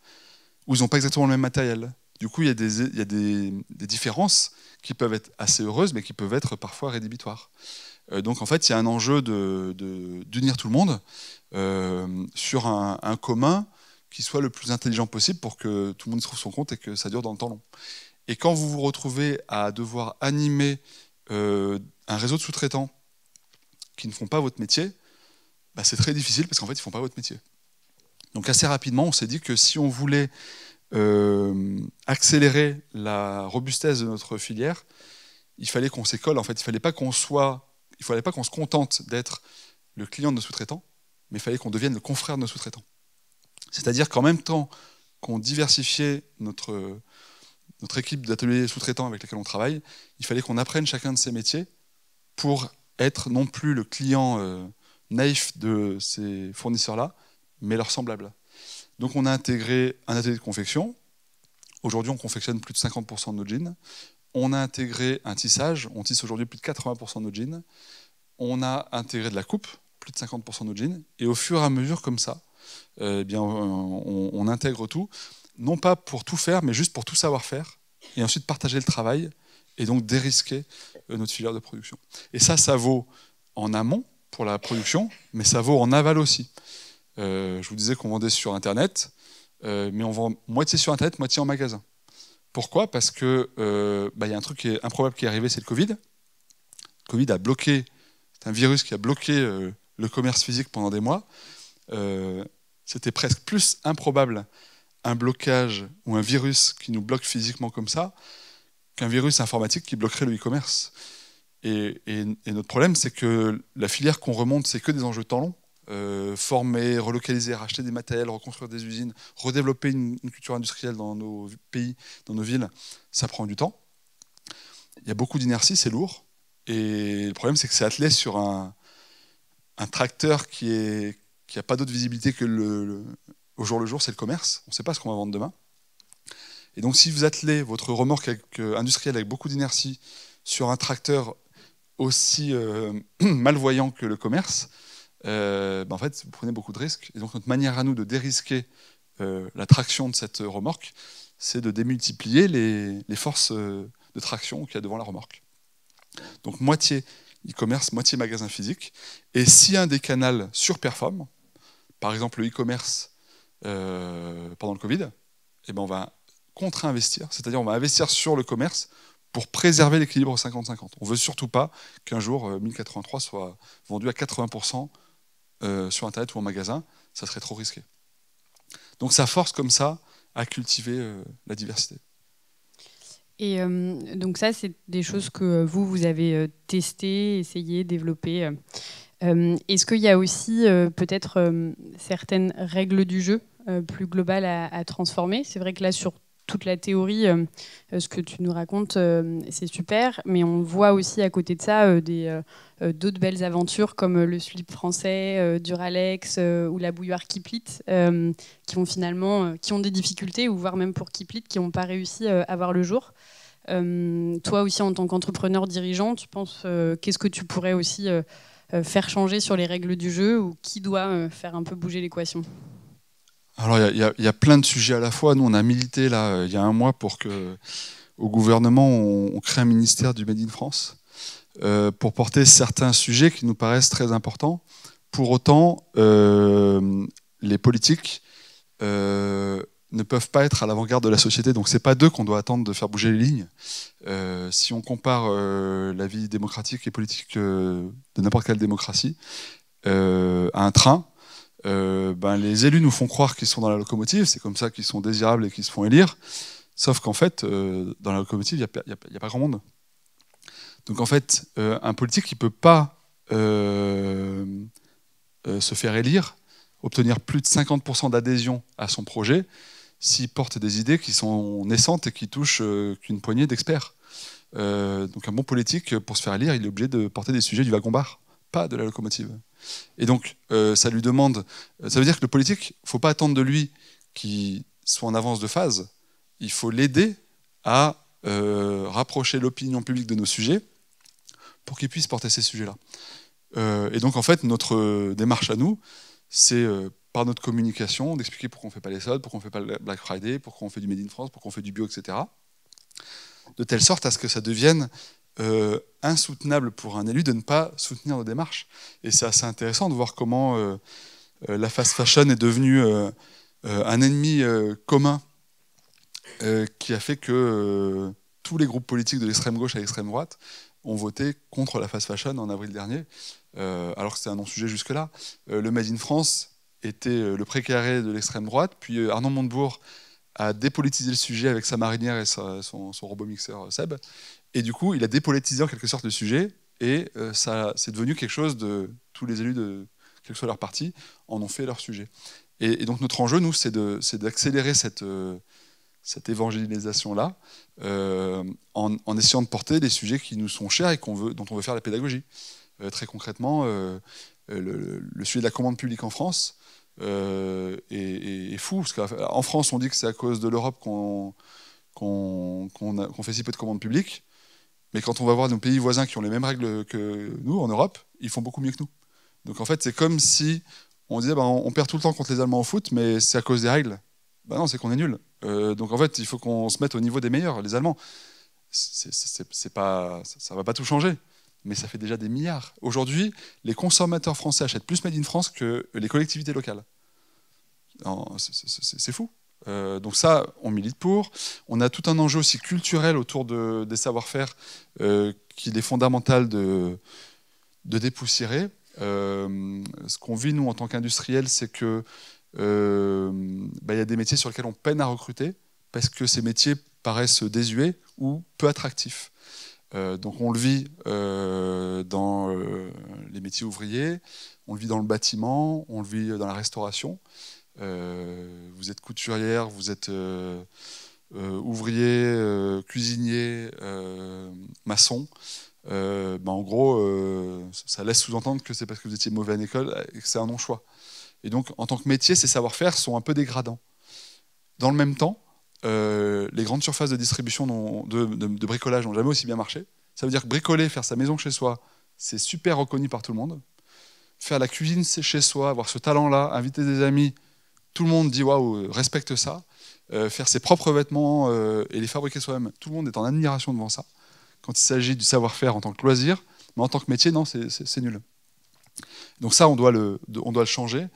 ou ils n'ont pas exactement le même matériel. Du coup, il y a des différences qui peuvent être assez heureuses, mais qui peuvent être parfois rédhibitoires. Donc en fait, il y a un enjeu d'unir tout le monde sur un commun qui soit le plus intelligent possible pour que tout le monde y trouve son compte et que ça dure dans le temps long. Et quand vous vous retrouvez à devoir animer un réseau de sous-traitants qui ne font pas votre métier, bah c'est très difficile parce qu'en fait, ils ne font pas votre métier. Donc assez rapidement, on s'est dit que si on voulait accélérer la robustesse de notre filière, il fallait qu'on s'école. En fait, il ne fallait pas qu'on se contente d'être le client de nos sous-traitants, mais il fallait qu'on devienne le confrère de nos sous-traitants. C'est-à-dire qu'en même temps qu'on diversifiait notre équipe d'ateliers sous-traitants avec lesquels on travaille, il fallait qu'on apprenne chacun de ces métiers pour être non plus le client naïf de ces fournisseurs-là, mais leur semblable. Donc on a intégré un atelier de confection. Aujourd'hui, on confectionne plus de 50% de nos jeans. On a intégré un tissage. On tisse aujourd'hui plus de 80% de nos jeans. On a intégré de la coupe, plus de 50% de nos jeans. Et au fur et à mesure, comme ça, eh bien, on intègre tout, non pas pour tout faire, mais juste pour tout savoir faire, et ensuite partager le travail, et donc dérisquer notre filière de production. Et ça vaut en amont pour la production, mais ça vaut en aval aussi. Je vous disais qu'on vendait sur Internet, mais on vend moitié sur Internet, moitié en magasin. Pourquoi ? Parce que y a un truc qui est improbable qui est arrivé, c'est le Covid. Le Covid a bloqué, c'est un virus qui a bloqué le commerce physique pendant des mois. C'était presque plus improbable un blocage ou un virus qui nous bloque physiquement comme ça qu'un virus informatique qui bloquerait le e-commerce. Et notre problème, c'est que la filière qu'on remonte, c'est que des enjeux de temps long. Former, relocaliser, racheter des matériels, reconstruire des usines, redévelopper une culture industrielle dans nos pays, dans nos villes, ça prend du temps. Il y a beaucoup d'inertie, c'est lourd. Et le problème, c'est que c'est attelé sur un tracteur qui n'a pas d'autre visibilité que au jour le jour, c'est le commerce. On ne sait pas ce qu'on va vendre demain. Et donc, si vous attelez votre remorque industrielle avec beaucoup d'inertie sur un tracteur aussi malvoyant que le commerce, en fait, vous prenez beaucoup de risques. Et donc, notre manière à nous de dérisquer la traction de cette remorque, c'est de démultiplier les forces de traction qu'il y a devant la remorque. Donc, moitié e-commerce, moitié magasin physique. Et si un des canaux surperforme, par exemple le e-commerce pendant le Covid, eh ben on va contre-investir, c'est-à-dire on va investir sur le commerce pour préserver l'équilibre 50-50. On ne veut surtout pas qu'un jour 1083 soit vendu à 80% sur Internet ou en magasin, ça serait trop risqué. Donc ça force comme ça à cultiver la diversité. Et donc ça, c'est des choses que vous avez testées, essayées, développées. Est-ce qu'il y a aussi peut-être certaines règles du jeu plus globales à transformer ? C'est vrai que là, sur toute la théorie, ce que tu nous racontes, c'est super, mais on voit aussi à côté de ça d'autres belles aventures comme le slip français, Duralex ou la bouilloire Kiplit, qui ont des difficultés, ou voire même pour Kiplit, qui n'ont pas réussi à voir le jour. Toi aussi, en tant qu'entrepreneur dirigeant, tu penses qu'est-ce que tu pourrais aussi faire changer sur les règles du jeu, ou qui doit faire un peu bouger l'équation? Alors, il y a plein de sujets à la fois. Nous, on a milité là, il y a un mois pour que, au gouvernement, on crée un ministère du Made in France pour porter certains sujets qui nous paraissent très importants. Pour autant, les politiques ne peuvent pas être à l'avant-garde de la société. Donc, c'est pas d'eux qu'on doit attendre de faire bouger les lignes. Si on compare la vie démocratique et politique de n'importe quelle démocratie à un train, les élus nous font croire qu'ils sont dans la locomotive, c'est comme ça qu'ils sont désirables et qu'ils se font élire, sauf qu'en fait, dans la locomotive, il n'y a pas grand monde. Donc en fait, un politique, il ne peut pas se faire élire, obtenir plus de 50% d'adhésion à son projet, s'il porte des idées qui sont naissantes et qui touchent qu'une poignée d'experts. Donc un bon politique, pour se faire élire, il est obligé de porter des sujets du wagon-bar, pas de la locomotive. Et donc, ça lui demande... Ça veut dire que le politique, il ne faut pas attendre de lui qu'il soit en avance de phase. Il faut l'aider à rapprocher l'opinion publique de nos sujets pour qu'il puisse porter ces sujets-là. Et donc, en fait, notre démarche à nous, c'est par notre communication d'expliquer pourquoi on ne fait pas les soldes, pourquoi on ne fait pas le Black Friday, pourquoi on fait du Made in France, pourquoi on fait du bio, etc. De telle sorte à ce que ça devienne insoutenable pour un élu de ne pas soutenir nos démarches. Et c'est assez intéressant de voir comment la fast fashion est devenue un ennemi commun qui a fait que tous les groupes politiques de l'extrême gauche à l'extrême droite ont voté contre la fast fashion en avril dernier, alors que c'était un non-sujet jusque-là. Le Made in France était le précaré de l'extrême droite, puis Arnaud Montebourg a dépolitisé le sujet avec sa marinière et son robot mixeur Seb. Et du coup, il a dépolitisé en quelque sorte le sujet, et c'est devenu quelque chose de... Tous les élus, quel que soit leur parti, en ont fait leur sujet. Et donc notre enjeu, nous, c'est d'accélérer cette évangélisation-là, en essayant de porter des sujets qui nous sont chers et dont on veut faire la pédagogie. Très concrètement, le sujet de la commande publique en France est fou, parce qu'en France, on dit que c'est à cause de l'Europe qu'on fait si peu de commandes publiques. Mais quand on va voir nos pays voisins qui ont les mêmes règles que nous en Europe, ils font beaucoup mieux que nous. Donc en fait, c'est comme si on disait on perd tout le temps contre les Allemands au foot, mais c'est à cause des règles. Non, c'est qu'on est nul. Donc en fait, il faut qu'on se mette au niveau des meilleurs. Les Allemands, ça ne va pas tout changer, mais ça fait déjà des milliards. Aujourd'hui, les consommateurs français achètent plus Made in France que les collectivités locales. C'est fou. Donc ça, on milite pour. On a tout un enjeu aussi culturel autour des savoir-faire qu'il est fondamental de dépoussiérer. Ce qu'on vit, nous, en tant qu'industriels, c'est que y a des métiers sur lesquels on peine à recruter parce que ces métiers paraissent désuets ou peu attractifs. Donc on le vit dans les métiers ouvriers, on le vit dans le bâtiment, on le vit dans la restauration. Vous êtes couturière, vous êtes ouvrier, cuisinier, maçon. En gros, ça laisse sous-entendre que c'est parce que vous étiez mauvais à l'école et que c'est un non-choix. Et donc, en tant que métier, ces savoir-faire sont un peu dégradants. Dans le même temps, les grandes surfaces de distribution de bricolage n'ont jamais aussi bien marché. Ça veut dire que bricoler, faire sa maison chez soi, c'est super reconnu par tout le monde. Faire la cuisine chez soi, avoir ce talent-là, inviter des amis, tout le monde dit waouh, respecte ça. Faire ses propres vêtements et les fabriquer soi-même, tout le monde est en admiration devant ça. Quand il s'agit du savoir-faire en tant que loisir, mais en tant que métier, non, c'est nul. Donc ça, on doit le changer,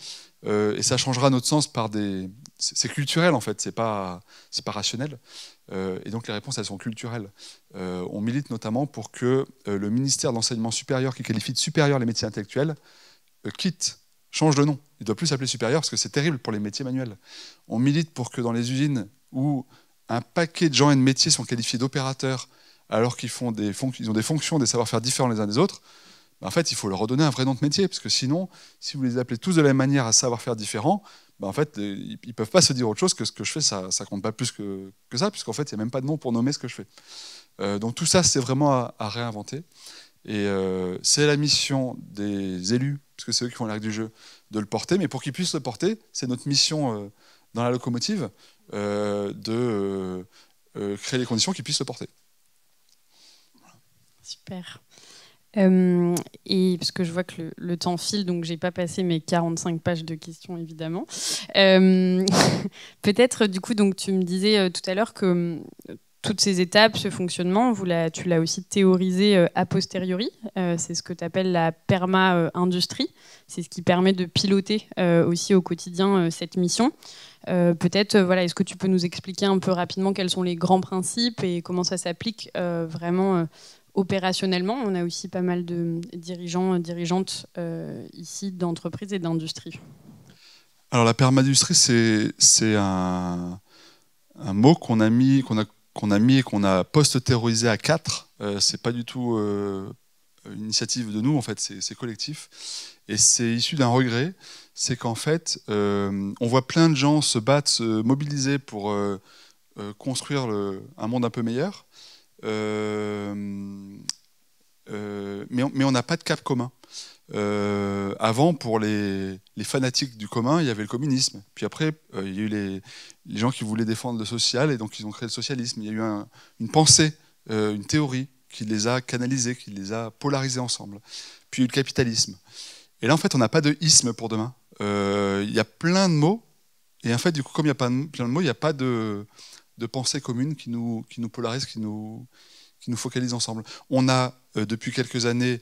et ça changera notre sens par des... C'est culturel en fait, c'est pas rationnel. Et donc les réponses, elles sont culturelles. On milite notamment pour que le ministère de l'Enseignement supérieur, qui qualifie de supérieur les métiers intellectuels, change de nom. Il ne doit plus s'appeler supérieur parce que c'est terrible pour les métiers manuels. On milite pour que dans les usines où un paquet de gens et de métiers sont qualifiés d'opérateurs alors qu'ils ont des fonctions, des savoir-faire différents les uns des autres, en fait, il faut leur redonner un vrai nom de métier, parce que sinon, si vous les appelez tous de la même manière à savoir-faire différent, en fait, ils ne peuvent pas se dire autre chose que ce que je fais, ça ne compte pas plus que ça, puisqu'en fait, il n'y a même pas de nom pour nommer ce que je fais. Donc tout ça, c'est vraiment à réinventer. Et c'est la mission des élus, puisque c'est eux qui font les règles du jeu, de le porter. Mais pour qu'ils puissent le porter, c'est notre mission dans la locomotive de créer les conditions qu'ils puissent le porter. Super. Et parce que je vois que le temps file, donc j'ai pas passé mes 45 pages de questions, évidemment. Peut-être, du coup, donc tu me disais tout à l'heure que toutes ces étapes, ce fonctionnement, tu l'as aussi théorisé a posteriori. C'est ce que tu appelles la perma-industrie. C'est ce qui permet de piloter aussi au quotidien cette mission. Peut-être, voilà, est-ce que tu peux nous expliquer un peu rapidement quels sont les grands principes et comment ça s'applique vraiment opérationnellement? On a aussi pas mal de dirigeants, dirigeantes ici d'entreprises et d'industries. Alors la perma-industrie, c'est un mot qu'on a mis et qu'on a post-théorisé à 4. C'est pas du tout une initiative de nous, en fait, c'est collectif. Et c'est issu d'un regret, c'est qu'en fait, on voit plein de gens se battre, se mobiliser pour construire un monde un peu meilleur, mais on n'a pas de cap commun. Avant, pour les fanatiques du commun, il y avait le communisme. Puis après, il y a eu les gens qui voulaient défendre le social, et donc ils ont créé le socialisme. Il y a eu une pensée, une théorie qui les a canalisés, qui les a polarisés ensemble. Puis il y a eu le capitalisme. Et là, en fait, on n'a pas de isme pour demain. Il y a plein de mots, et en fait, du coup, comme il y a plein de mots, il n'y a pas de pensée commune qui nous polarise, qui nous focalise ensemble. On a, depuis quelques années,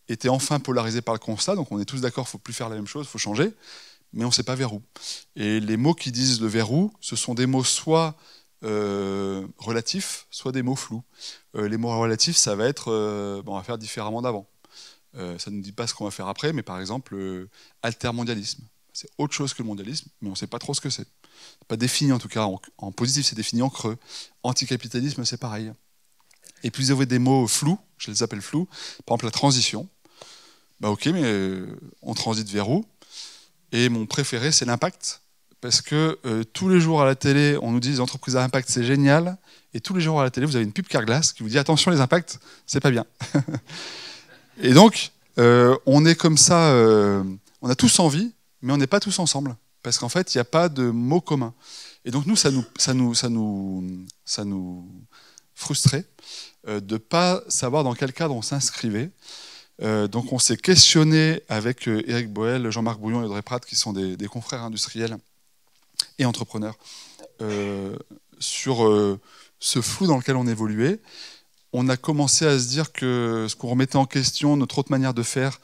été enfin polarisé par le constat, donc on est tous d'accord, il ne faut plus faire la même chose, il faut changer, mais on ne sait pas vers où. Et les mots qui disent le vers où, ce sont des mots soit relatifs, soit des mots flous. Les mots relatifs, ça va être, on va faire différemment d'avant. Ça ne nous dit pas ce qu'on va faire après, mais par exemple, altermondialisme. C'est autre chose que le mondialisme, mais on ne sait pas trop ce que c'est. C'est pas défini en tout cas, en positif, c'est défini en creux. Anticapitalisme, c'est pareil. Et puis vous avez des mots flous, je les appelle flous, par exemple la transition. Bah ok, mais on transite vers où? Et mon préféré, c'est l'impact, parce que tous les jours à la télé, on nous dit les entreprises à impact, c'est génial, et tous les jours à la télé, vous avez une pub Carglass qui vous dit attention, les impacts, c'est pas bien. Et donc, on est comme ça, on a tous envie, mais on n'est pas tous ensemble, parce qu'en fait, il n'y a pas de mots communs. Et donc nous, ça nous frustrait de ne pas savoir dans quel cadre on s'inscrivait. Donc on s'est questionné avec Éric Boel, Jean-Marc Bouillon et Audrey Pratt, qui sont des confrères industriels et entrepreneurs, sur ce flou dans lequel on évoluait. On a commencé à se dire que ce qu'on remettait en question, notre autre manière de faire,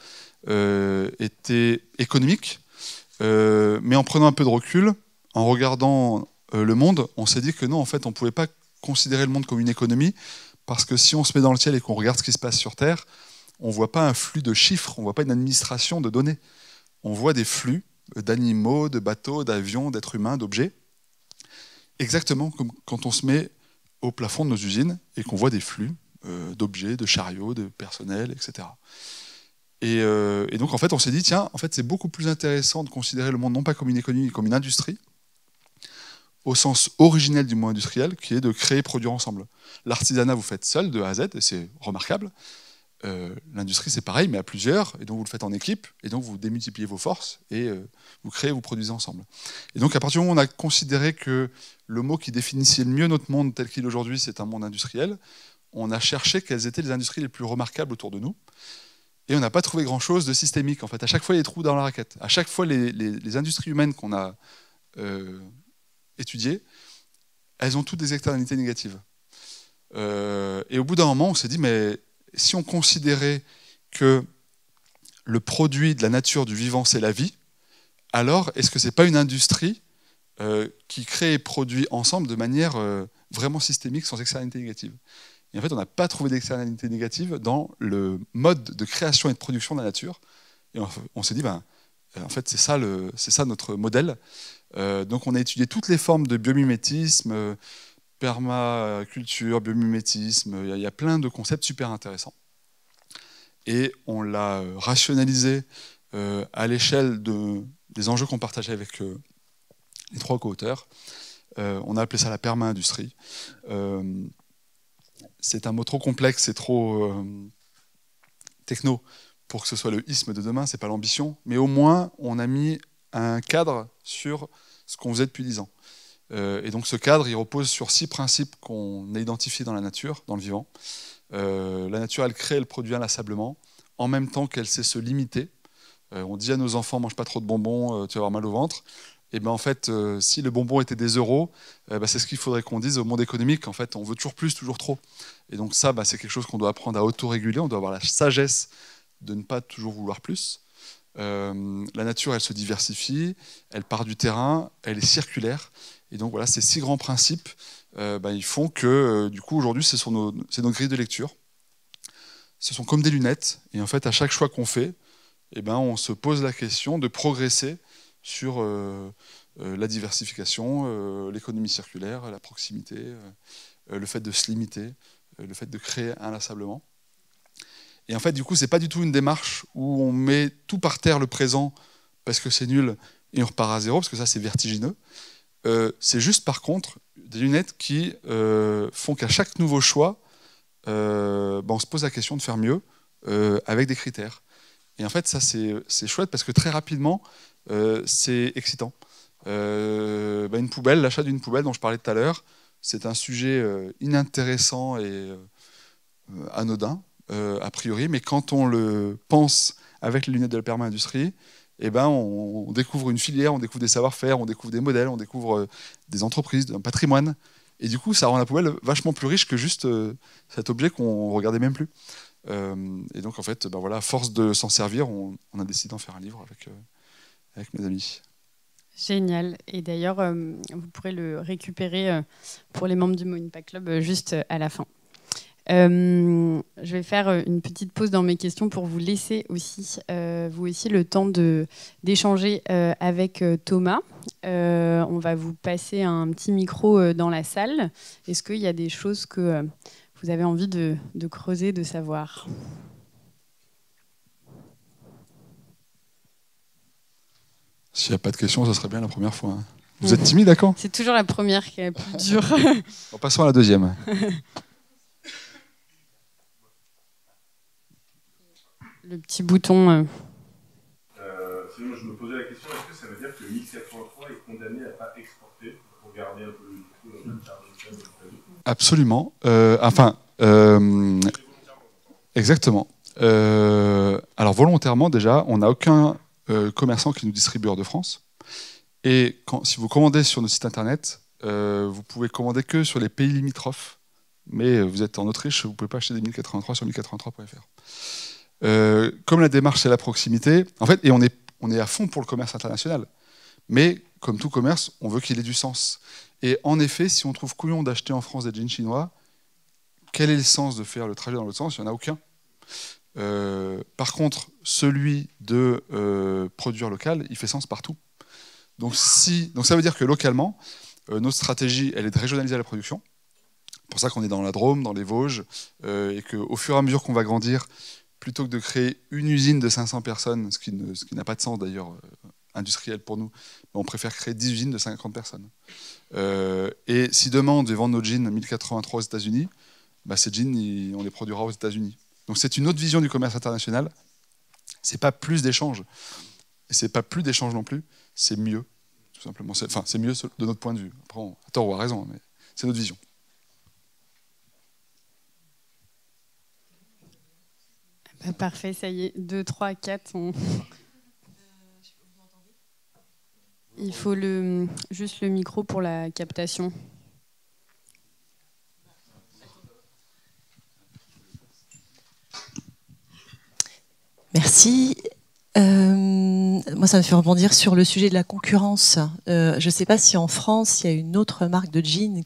était économique. Mais en prenant un peu de recul, en regardant le monde, on s'est dit que non, en fait, on ne pouvait pas considérer le monde comme une économie, parce que si on se met dans le ciel et qu'on regarde ce qui se passe sur Terre, on ne voit pas un flux de chiffres, on ne voit pas une administration de données. On voit des flux d'animaux, de bateaux, d'avions, d'êtres humains, d'objets, exactement comme quand on se met au plafond de nos usines et qu'on voit des flux d'objets, de chariots, de personnel, etc. Et donc, en fait, on s'est dit, tiens, en fait, c'est beaucoup plus intéressant de considérer le monde non pas comme une économie, mais comme une industrie, au sens originel du mot industriel, qui est de créer, produire ensemble. L'artisanat, vous faites seul, de A à Z, et c'est remarquable. L'industrie, c'est pareil, mais à plusieurs, et donc vous le faites en équipe, et donc vous démultipliez vos forces, et vous créez, vous produisez ensemble. Et donc, à partir du moment où on a considéré que le mot qui définissait le mieux notre monde tel qu'il est aujourd'hui, c'est un monde industriel, on a cherché quelles étaient les industries les plus remarquables autour de nous, et on n'a pas trouvé grand-chose de systémique. En fait, à chaque fois, il y a des trous dans la raquette. À chaque fois, les industries humaines qu'on a étudiées, elles ont toutes des externalités négatives. Et au bout d'un moment, on s'est dit, mais si on considérait que le produit de la nature du vivant, c'est la vie, alors est-ce que ce n'est pas une industrie qui crée et produit ensemble de manière vraiment systémique, sans externalité négative? Et en fait, on n'a pas trouvé d'externalité négative dans le mode de création et de production de la nature. Et on s'est dit, en fait, c'est ça notre modèle. Donc on a étudié toutes les formes de biomimétisme, permaculture, biomimétisme, il y a plein de concepts super intéressants. et on l'a rationalisé à l'échelle des enjeux qu'on partageait avec les 3 co-auteurs. On a appelé ça la perma-industrie. C'est un mot trop complexe et trop techno pour que ce soit le isme de demain, c'est pas l'ambition, mais au moins on a mis un cadre sur ce qu'on faisait depuis 10 ans. Et donc ce cadre, il repose sur 6 principes qu'on a identifiés dans la nature, dans le vivant. La nature, elle crée, elle produit inlassablement, en même temps qu'elle sait se limiter. On dit à nos enfants, mange pas trop de bonbons, tu vas avoir mal au ventre. Et ben en fait, si le bonbon était des euros, c'est ce qu'il faudrait qu'on dise au monde économique. En fait, on veut toujours plus, toujours trop. Et donc ça, c'est quelque chose qu'on doit apprendre à autoréguler. On doit avoir la sagesse de ne pas toujours vouloir plus. La nature, elle se diversifie, elle part du terrain, elle est circulaire. Et donc voilà, ces 6 grands principes, ils font que du coup aujourd'hui, c'est nos grilles de lecture. Ce sont comme des lunettes. Et en fait, à chaque choix qu'on fait, on se pose la question de progresser sur la diversification, l'économie circulaire, la proximité, le fait de se limiter, le fait de créer inlassablement. Et en fait, du coup, c'est pas du tout une démarche où on met tout par terre le présent parce que c'est nul et on repart à zéro, parce que ça, c'est vertigineux. C'est juste, par contre, des lunettes qui font qu'à chaque nouveau choix, on se pose la question de faire mieux avec des critères. Et en fait, ça, c'est chouette parce que très rapidement, c'est excitant. Une poubelle, l'achat d'une poubelle dont je parlais tout à l'heure, c'est un sujet inintéressant et anodin, a priori, mais quand on le pense avec les lunettes de la perma-industrie, on découvre une filière, on découvre des savoir-faire, on découvre des modèles, on découvre des entreprises, un patrimoine. Et du coup, ça rend la poubelle vachement plus riche que juste cet objet qu'on ne regardait même plus. Et donc, en fait, à force de s'en servir, on a décidé d'en faire un livre avec mes amis. Génial. Et d'ailleurs, vous pourrez le récupérer pour les membres du Mo Impact Club juste à la fin. Je vais faire une petite pause dans mes questions pour vous laisser aussi, vous aussi, le temps d'échanger avec Thomas. On va vous passer un petit micro dans la salle. Est-ce qu'il y a des choses que vous avez envie de creuser, de savoir ? S'il n'y a pas de questions, ça serait bien la première fois. Hein. Vous êtes timide, d'accord ? C'est toujours la première qui est la plus dure. Passons à la deuxième. Le petit bouton. Sinon, je me posais la question, est-ce que ça veut dire que 1083 est condamné à ne pas exporter pour garder un peu le micro dans le Absolument. Exactement. Alors volontairement, déjà, on n'a aucun commerçant qui nous distribue hors de France. Et si vous commandez sur notre site internet, vous pouvez commander que sur les pays limitrophes. Mais vous êtes en Autriche, vous ne pouvez pas acheter des 1083 sur 1083.fr. Comme la démarche, c'est la proximité, en fait, et on est à fond pour le commerce international. Mais comme tout commerce, on veut qu'il ait du sens. Et en effet, si on trouve couillon d'acheter en France des jeans chinois, quel est le sens de faire le trajet dans l'autre sens ? Il n'y en a aucun. Par contre, celui de produire local, il fait sens partout. Donc ça veut dire que localement, notre stratégie, elle est de régionaliser la production. C'est pour ça qu'on est dans la Drôme, dans les Vosges, et qu'au fur et à mesure qu'on va grandir, plutôt que de créer une usine de 500 personnes, ce qui n'a pas de sens d'ailleurs industriel pour nous, on préfère créer 10 usines de 50 personnes. Et si demain on devait vendre nos jeans 1083 aux États-Unis, ces jeans, on les produira aux États-Unis. Donc c'est une autre vision du commerce international. C'est pas plus d'échanges, et c'est pas plus d'échanges non plus. C'est mieux, tout simplement. C'est mieux de notre point de vue. Après, à tort ou à raison, mais c'est notre vision. Parfait, ça y est. 2, 3, 4. Il faut juste le micro pour la captation. Merci. Moi, ça me fait rebondir sur le sujet de la concurrence. Je ne sais pas si en France, il y a une autre marque de jeans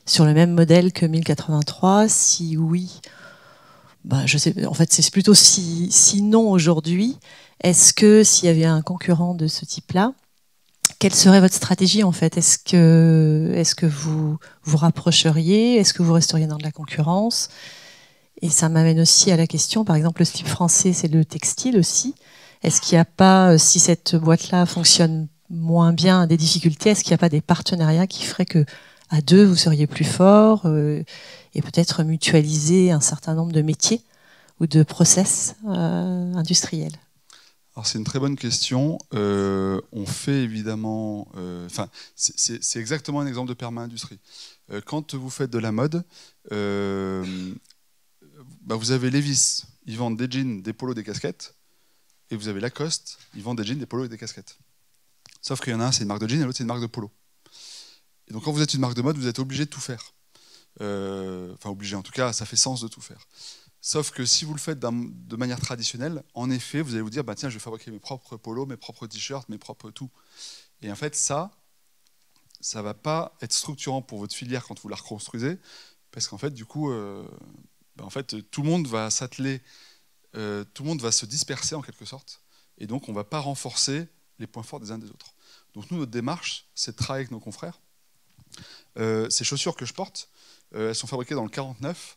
sur le même modèle que 1083. Si oui, je sais. En fait, c'est plutôt si non aujourd'hui. Est-ce que s'il y avait un concurrent de ce type-là, quelle serait votre stratégie en fait ? Est-ce que vous vous rapprocheriez ? Est-ce que vous resteriez dans de la concurrence ? Et ça m'amène aussi à la question, par exemple, le slip français, c'est le textile aussi. Est-ce qu'il n'y a pas, si cette boîte-là fonctionne moins bien, a des difficultés, est-ce qu'il n'y a pas des partenariats qui feraient que à deux, vous seriez plus fort et peut-être mutualiser un certain nombre de métiers ou de process industriels? Alors c'est une très bonne question. On fait évidemment, c'est exactement un exemple de perma-industrie. Quand vous faites de la mode, vous avez Levi's, ils vendent des jeans, des polos, des casquettes, et vous avez Lacoste, ils vendent des jeans, des polos et des casquettes. Sauf qu'il y en a un, c'est une marque de jeans, et l'autre, c'est une marque de polo. Et donc quand vous êtes une marque de mode, vous êtes obligé de tout faire. Enfin obligé, en tout cas, ça fait sens de tout faire. Sauf que si vous le faites de manière traditionnelle, en effet, vous allez vous dire, bah, tiens, je vais fabriquer mes propres polos, mes propres t-shirts, mes propres tout. Et en fait, ça ne va pas être structurant pour votre filière quand vous la reconstruisez, parce qu'en fait, du coup, tout le monde va s'atteler, tout le monde va se disperser en quelque sorte, et donc on ne va pas renforcer les points forts des uns des autres. Donc nous, notre démarche, c'est de travailler avec nos confrères. Ces chaussures que je porte, elles sont fabriquées dans le 49.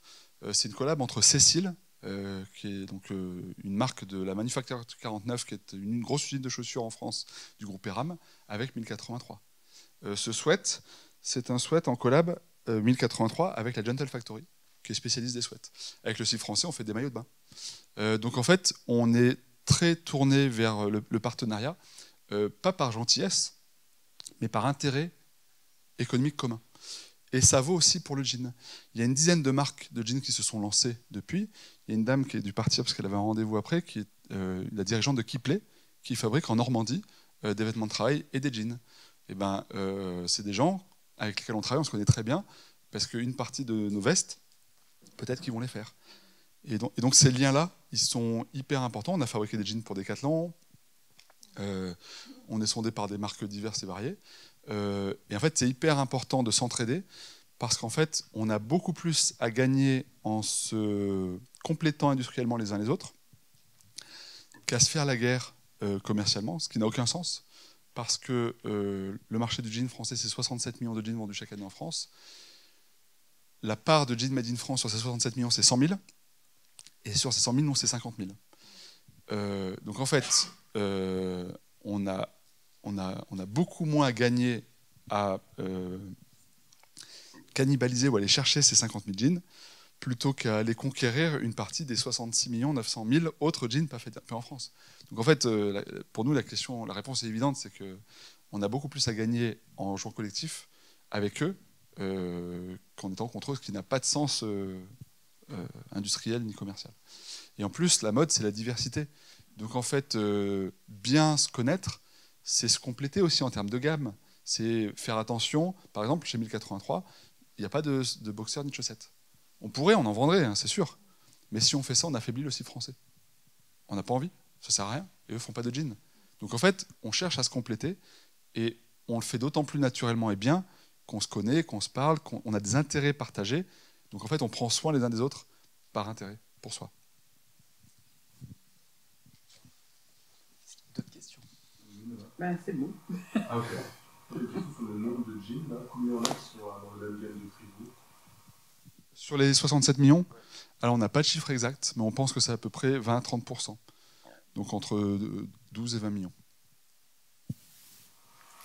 C'est une collab entre Cécile, qui est donc une marque de la Manufacture 49, qui est une grosse usine de chaussures en France du groupe Eram, avec 1083. Ce sweat, c'est un sweat en collab 1083 avec la Gentle Factory, qui est spécialiste des sweats. Avec le site français, on fait des maillots de bain. Donc en fait, on est très tourné vers le partenariat, pas par gentillesse, mais par intérêt économique commun. Et ça vaut aussi pour le jean. Il y a une dizaine de marques de jeans qui se sont lancées depuis. Il y a une dame qui est dû partir parce qu'elle avait un rendez-vous après, qui est la dirigeante de Kipley, qui fabrique en Normandie des vêtements de travail et des jeans. Et c'est des gens avec lesquels on travaille, on se connaît très bien, parce qu'une partie de nos vestes, peut-être qu'ils vont les faire. Et donc ces liens-là, ils sont hyper importants. On a fabriqué des jeans pour Decathlon, on est sondé par des marques diverses et variées. Et en fait, c'est hyper important de s'entraider parce qu'en fait, on a beaucoup plus à gagner en se complétant industriellement les uns les autres qu'à se faire la guerre commercialement, ce qui n'a aucun sens parce que le marché du jean français, c'est 67 millions de jeans vendus chaque année en France. La part de jeans made in France sur ces 67 millions, c'est 100 000. Et sur ces 100 000, nous, c'est 50 000. Donc en fait, on a beaucoup moins à gagner à cannibaliser ou aller chercher ces 50 000 jeans plutôt qu'à aller conquérir une partie des 66 900 000 autres jeans pas faits en France. Donc en fait, pour nous, la réponse est évidente, c'est qu'on a beaucoup plus à gagner en jouant collectif avec eux qu'en étant contre eux, ce qui n'a pas de sens industriel ni commercial. Et en plus, la mode, c'est la diversité. Donc en fait, bien se connaître, c'est se compléter aussi en termes de gamme. C'est faire attention. Par exemple, chez 1083, il n'y a pas de boxers ni de chaussettes. On pourrait, on en vendrait, hein, c'est sûr. Mais si on fait ça, on affaiblit le site français. On n'a pas envie, ça ne sert à rien. Et eux ne font pas de jeans. Donc en fait, on cherche à se compléter et on le fait d'autant plus naturellement et bien qu'on se connaît, qu'on se parle, qu'on a des intérêts partagés. Donc en fait, on prend soin les uns des autres par intérêt pour soi. D'autres questions? C'est bon. Ah, ok. Une question sur le nombre de jeans, là. Combien on a qui sont dans le même gamme de prix? Sur les 67 millions, alors on n'a pas de chiffre exact, mais on pense que c'est à peu près 20-30%. Donc entre 12 et 20 millions.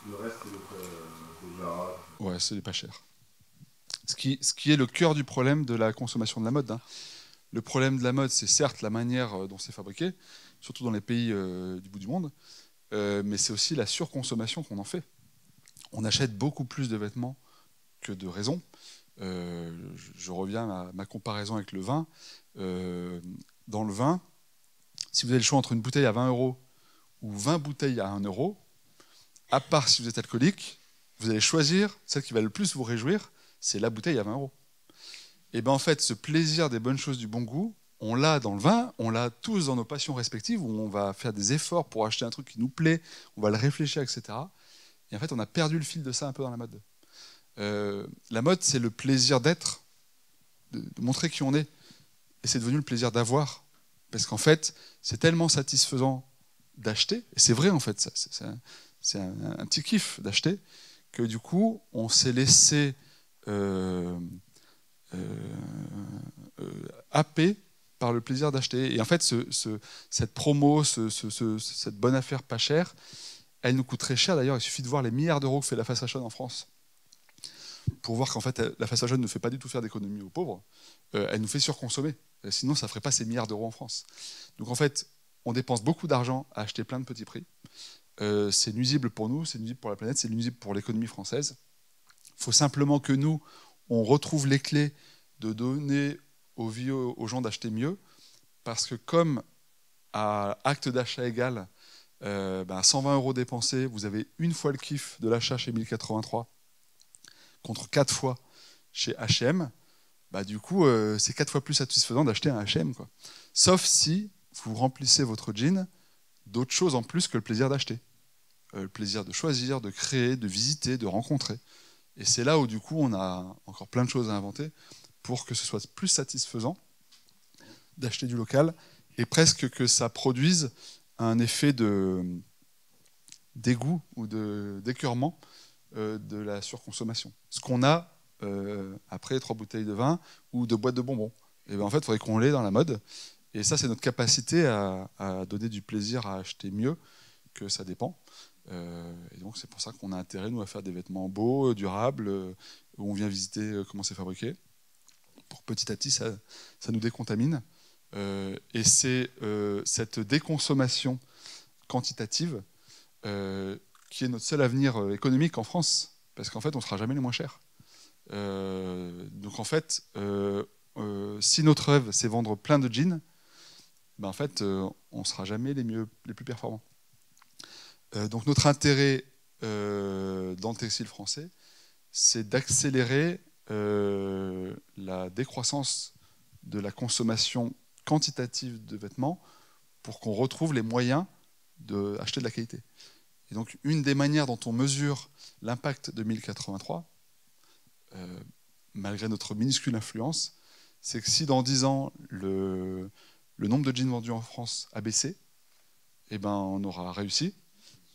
Le reste, c'est déjà... Ouais, c'est pas cher. Ce qui est le cœur du problème de la consommation de la mode. Hein. Le problème de la mode, c'est certes la manière dont c'est fabriqué, surtout dans les pays du bout du monde, mais c'est aussi la surconsommation qu'on en fait. On achète beaucoup plus de vêtements que de raison. Je reviens à ma comparaison avec le vin. Dans le vin, si vous avez le choix entre une bouteille à 20 € ou 20 bouteilles à 1 €, à part si vous êtes alcoolique, vous allez choisir celle qui va le plus vous réjouir, c'est la bouteille à 20 €. Et bien en fait, ce plaisir des bonnes choses, du bon goût, on l'a dans le vin, on l'a tous dans nos passions respectives, où on va faire des efforts pour acheter un truc qui nous plaît, on va le réfléchir, etc. Et en fait, on a perdu le fil de ça un peu dans la mode. La mode, c'est le plaisir d'être, de montrer qui on est. Et c'est devenu le plaisir d'avoir. Parce qu'en fait, c'est tellement satisfaisant d'acheter, et c'est vrai en fait, c'est un petit kiff d'acheter, que du coup, on s'est laissé happés par le plaisir d'acheter. Et en fait, cette promo, cette bonne affaire pas chère, elle nous coûte très cher. D'ailleurs, il suffit de voir les milliards d'euros que fait la fast fashion en France pour voir qu'en fait, la fast fashion ne fait pas du tout faire d'économie aux pauvres. Elle nous fait surconsommer. Sinon, ça ne ferait pas ces milliards d'euros en France. Donc en fait, on dépense beaucoup d'argent à acheter plein de petits prix. C'est nuisible pour nous, c'est nuisible pour la planète, c'est nuisible pour l'économie française. Il faut simplement que nous, on retrouve les clés de donner aux gens d'acheter mieux, parce que comme à acte d'achat égal, 120 € dépensés, vous avez une fois le kiff de l'achat chez 1083, contre 4 fois chez H&M, du coup, c'est 4 fois plus satisfaisant d'acheter un H&M, quoi. Sauf si vous remplissez votre jean d'autres choses en plus que le plaisir d'acheter. Le plaisir de choisir, de créer, de visiter, de rencontrer. Et c'est là où, du coup, on a encore plein de choses à inventer pour que ce soit plus satisfaisant d'acheter du local et presque que ça produise un effet dégoût ou d'écœurement de la surconsommation. Ce qu'on a après 3 bouteilles de vin ou de boîtes de bonbons. Et en fait, il faudrait qu'on l'ait dans la mode. Et ça, c'est notre capacité à donner du plaisir à acheter mieux que ça dépend. Et donc, c'est pour ça qu'on a intérêt, nous, à faire des vêtements beaux, durables, où on vient visiter comment c'est fabriqué. Pour petit à petit, ça nous décontamine. Et c'est cette déconsommation quantitative qui est notre seul avenir économique en France, parce qu'en fait, on ne sera jamais les moins chers. Donc, en fait, si notre rêve, c'est vendre plein de jeans, en fait, on ne sera jamais les plus performants. Donc, notre intérêt dans le textile français, c'est d'accélérer la décroissance de la consommation quantitative de vêtements pour qu'on retrouve les moyens d'acheter de la qualité. Et donc, une des manières dont on mesure l'impact de 1083, malgré notre minuscule influence, c'est que si dans 10 ans, le nombre de jeans vendus en France a baissé, on aura réussi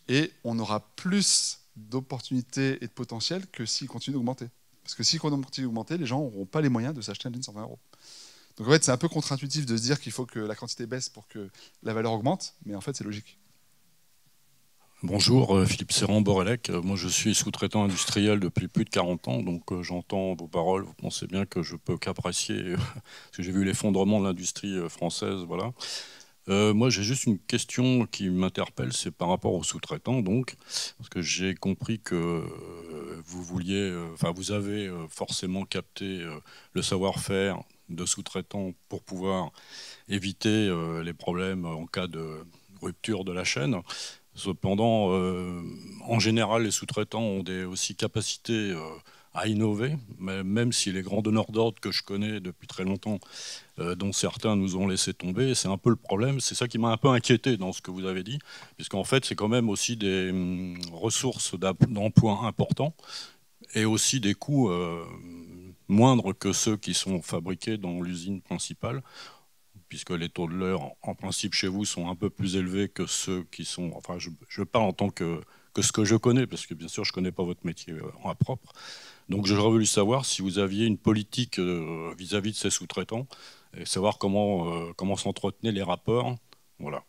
et on aura plus d'opportunités et de potentiel que s'il continue d'augmenter. Parce que s'il continue d'augmenter, les gens n'auront pas les moyens de s'acheter un jean 120 €. Donc en fait, c'est un peu contre-intuitif de se dire qu'il faut que la quantité baisse pour que la valeur augmente, mais en fait, c'est logique. Bonjour, Philippe Serran-Borelec. Moi, je suis sous-traitant industriel depuis plus de 40 ans, donc j'entends vos paroles. Vous pensez bien que je peux qu'apprécier, parce que j'ai vu l'effondrement de l'industrie française. Voilà. Moi, j'ai juste une question qui m'interpelle, c'est par rapport aux sous-traitants, donc, parce que j'ai compris que vous avez forcément capté le savoir-faire de sous-traitants pour pouvoir éviter les problèmes en cas de rupture de la chaîne. Cependant, en général, les sous-traitants ont aussi capacités à innover, même si les grands donneurs d'ordre que je connais depuis très longtemps, dont certains nous ont laissé tomber, c'est un peu le problème. C'est ça qui m'a un peu inquiété dans ce que vous avez dit, puisqu'en fait, c'est quand même aussi des ressources d'emploi importants et aussi des coûts moindres que ceux qui sont fabriqués dans l'usine principale, puisque les taux de l'heure, en principe, chez vous, sont un peu plus élevés que ceux qui sont... Enfin, je parle en tant que ce que je connais, parce que bien sûr, je ne connais pas votre métier en propre. Donc, j'aurais voulu savoir si vous aviez une politique vis-à-vis de ces sous-traitants, et savoir comment s'entretenaient les rapports. Voilà.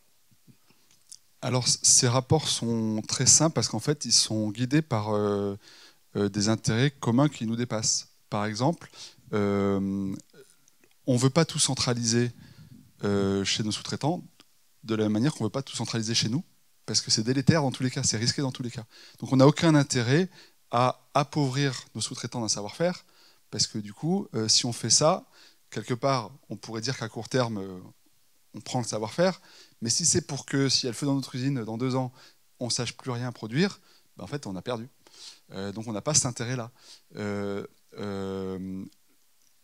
Alors, ces rapports sont très simples, parce qu'en fait, ils sont guidés par des intérêts communs qui nous dépassent. Par exemple, on ne veut pas tout centraliser chez nos sous-traitants, de la même manière qu'on ne veut pas tout centraliser chez nous, parce que c'est délétère dans tous les cas, c'est risqué dans tous les cas. Donc on n'a aucun intérêt à appauvrir nos sous-traitants d'un savoir-faire, parce que du coup, si on fait ça, quelque part, on pourrait dire qu'à court terme, on prend le savoir-faire, mais si c'est pour que, si elle fait dans notre usine, dans 2 ans, on ne sache plus rien produire, en fait, on a perdu. Donc on n'a pas cet intérêt-là.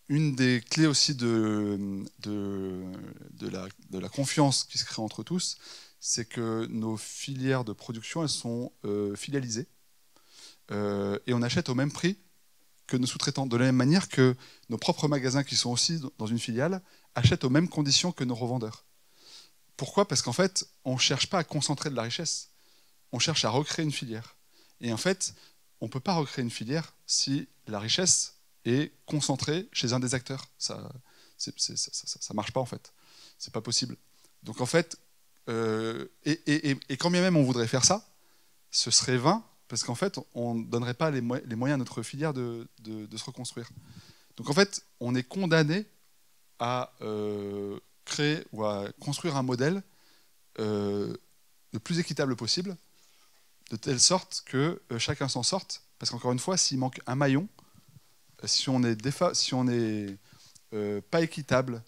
Une des clés aussi de la confiance qui se crée entre tous, c'est que nos filières de production, elles sont filialisées. Et on achète au même prix que nos sous-traitants. De la même manière que nos propres magasins, qui sont aussi dans une filiale, achètent aux mêmes conditions que nos revendeurs. Pourquoi ? Parce qu'en fait, on ne cherche pas à concentrer de la richesse. On cherche à recréer une filière. Et en fait, on ne peut pas recréer une filière si la richesse est concentrée chez un des acteurs. Ça Ça marche pas en fait. C'est pas possible. Donc en fait, et quand bien même on voudrait faire ça, ce serait vain, parce qu'en fait, on ne donnerait pas les moyens à notre filière de se reconstruire. Donc en fait, on est condamné à créer ou à construire un modèle le plus équitable possible, de telle sorte que chacun s'en sorte. Parce qu'encore une fois, s'il manque un maillon, si on n'est pas équitable,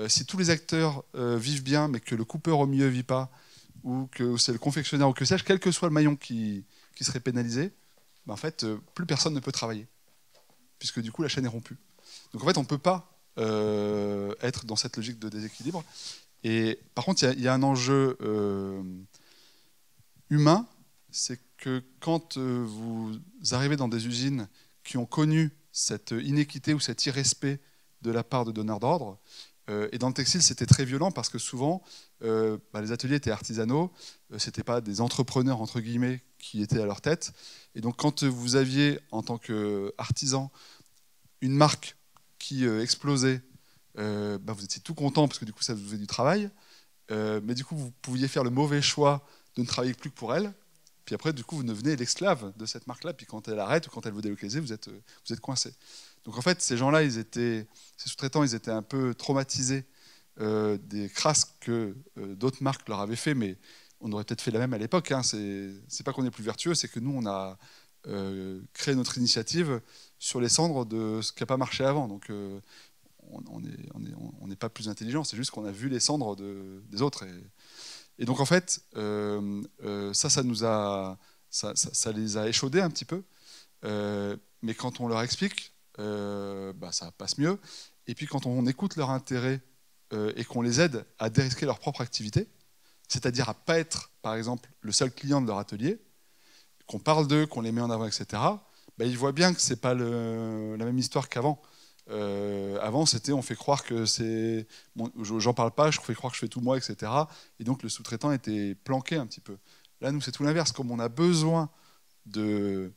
si tous les acteurs vivent bien, mais que le coupeur au milieu ne vit pas, ou que c'est le confectionnaire, ou que sais-je, quel que soit le maillon qui serait pénalisé, ben en fait, plus personne ne peut travailler, puisque du coup, la chaîne est rompue. Donc en fait, on ne peut pas être dans cette logique de déséquilibre. Et par contre, il y a un enjeu humain, c'est que quand vous arrivez dans des usines qui ont connu cette inéquité ou cet irrespect de la part de donneurs d'ordre, et dans le textile, c'était très violent parce que souvent, les ateliers étaient artisanaux, c'était pas des entrepreneurs, entre guillemets, qui étaient à leur tête. Et donc, quand vous aviez, en tant qu'artisan, une marque qui explosait, vous étiez tout content parce que du coup, ça vous faisait du travail. Mais du coup, vous pouviez faire le mauvais choix de ne travailler plus que pour elle. Puis après, du coup, vous devenez l'esclave de cette marque-là. Puis quand elle arrête ou quand elle vous délocalise, vous êtes coincé. Donc en fait, ces gens-là, ces sous-traitants, ils étaient un peu traumatisés des crasses que d'autres marques leur avaient fait, mais on aurait peut-être fait la même à l'époque. Hein. C'est pas qu'on est plus vertueux, c'est que nous, on a créé notre initiative sur les cendres de ce qui n'a pas marché avant. Donc on n'est pas plus intelligent, c'est juste qu'on a vu les cendres des autres. Et donc en fait, ça les a échaudés un petit peu. Mais quand on leur explique, ça passe mieux. Et puis quand on écoute leur intérêt et qu'on les aide à dérisquer leur propre activité, c'est-à-dire à ne pas être, par exemple, le seul client de leur atelier, qu'on parle d'eux, qu'on les met en avant, etc., ils voient bien que ce n'est pas la même histoire qu'avant. Avant, c'était on fait croire que c'est... Bon, j'en parle pas, je fais croire que je fais tout moi, etc. Et donc le sous-traitant était planqué un petit peu. Là, nous, c'est tout l'inverse. Comme on a besoin de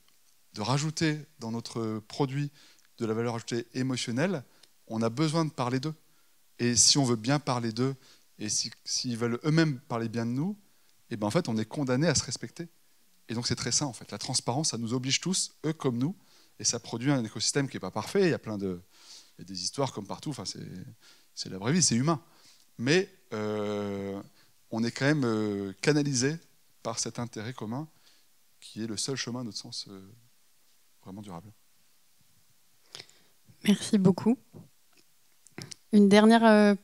rajouter dans notre produit de la valeur ajoutée émotionnelle, on a besoin de parler d'eux. Et si on veut bien parler d'eux, et s'ils veulent eux-mêmes parler bien de nous, en fait, on est condamné à se respecter. Et donc c'est très sain, en fait. La transparence, ça nous oblige tous, eux comme nous, et ça produit un écosystème qui n'est pas parfait. Il y a des histoires comme partout, enfin, c'est la vraie vie, c'est humain. Mais on est quand même canalisé par cet intérêt commun qui est le seul chemin, à notre sens, vraiment durable. Merci beaucoup. Une dernière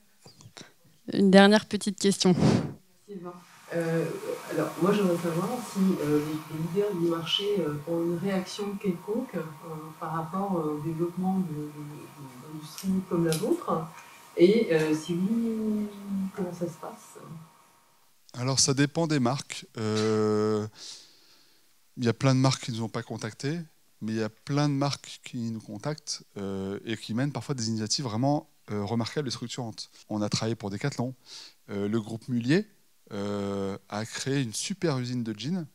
petite question. Sylvain. Alors, moi, j'aimerais savoir si les leaders du marché ont une réaction quelconque par rapport au développement d'industries comme la vôtre, et si oui, comment ça se passe? Alors, ça dépend des marques. Il y a plein de marques qui ne nous ont pas contactés, mais il y a plein de marques qui nous contactent et qui mènent parfois des initiatives vraiment remarquables et structurantes. On a travaillé pour Decathlon. Le groupe Mullier a créé une super usine de jeans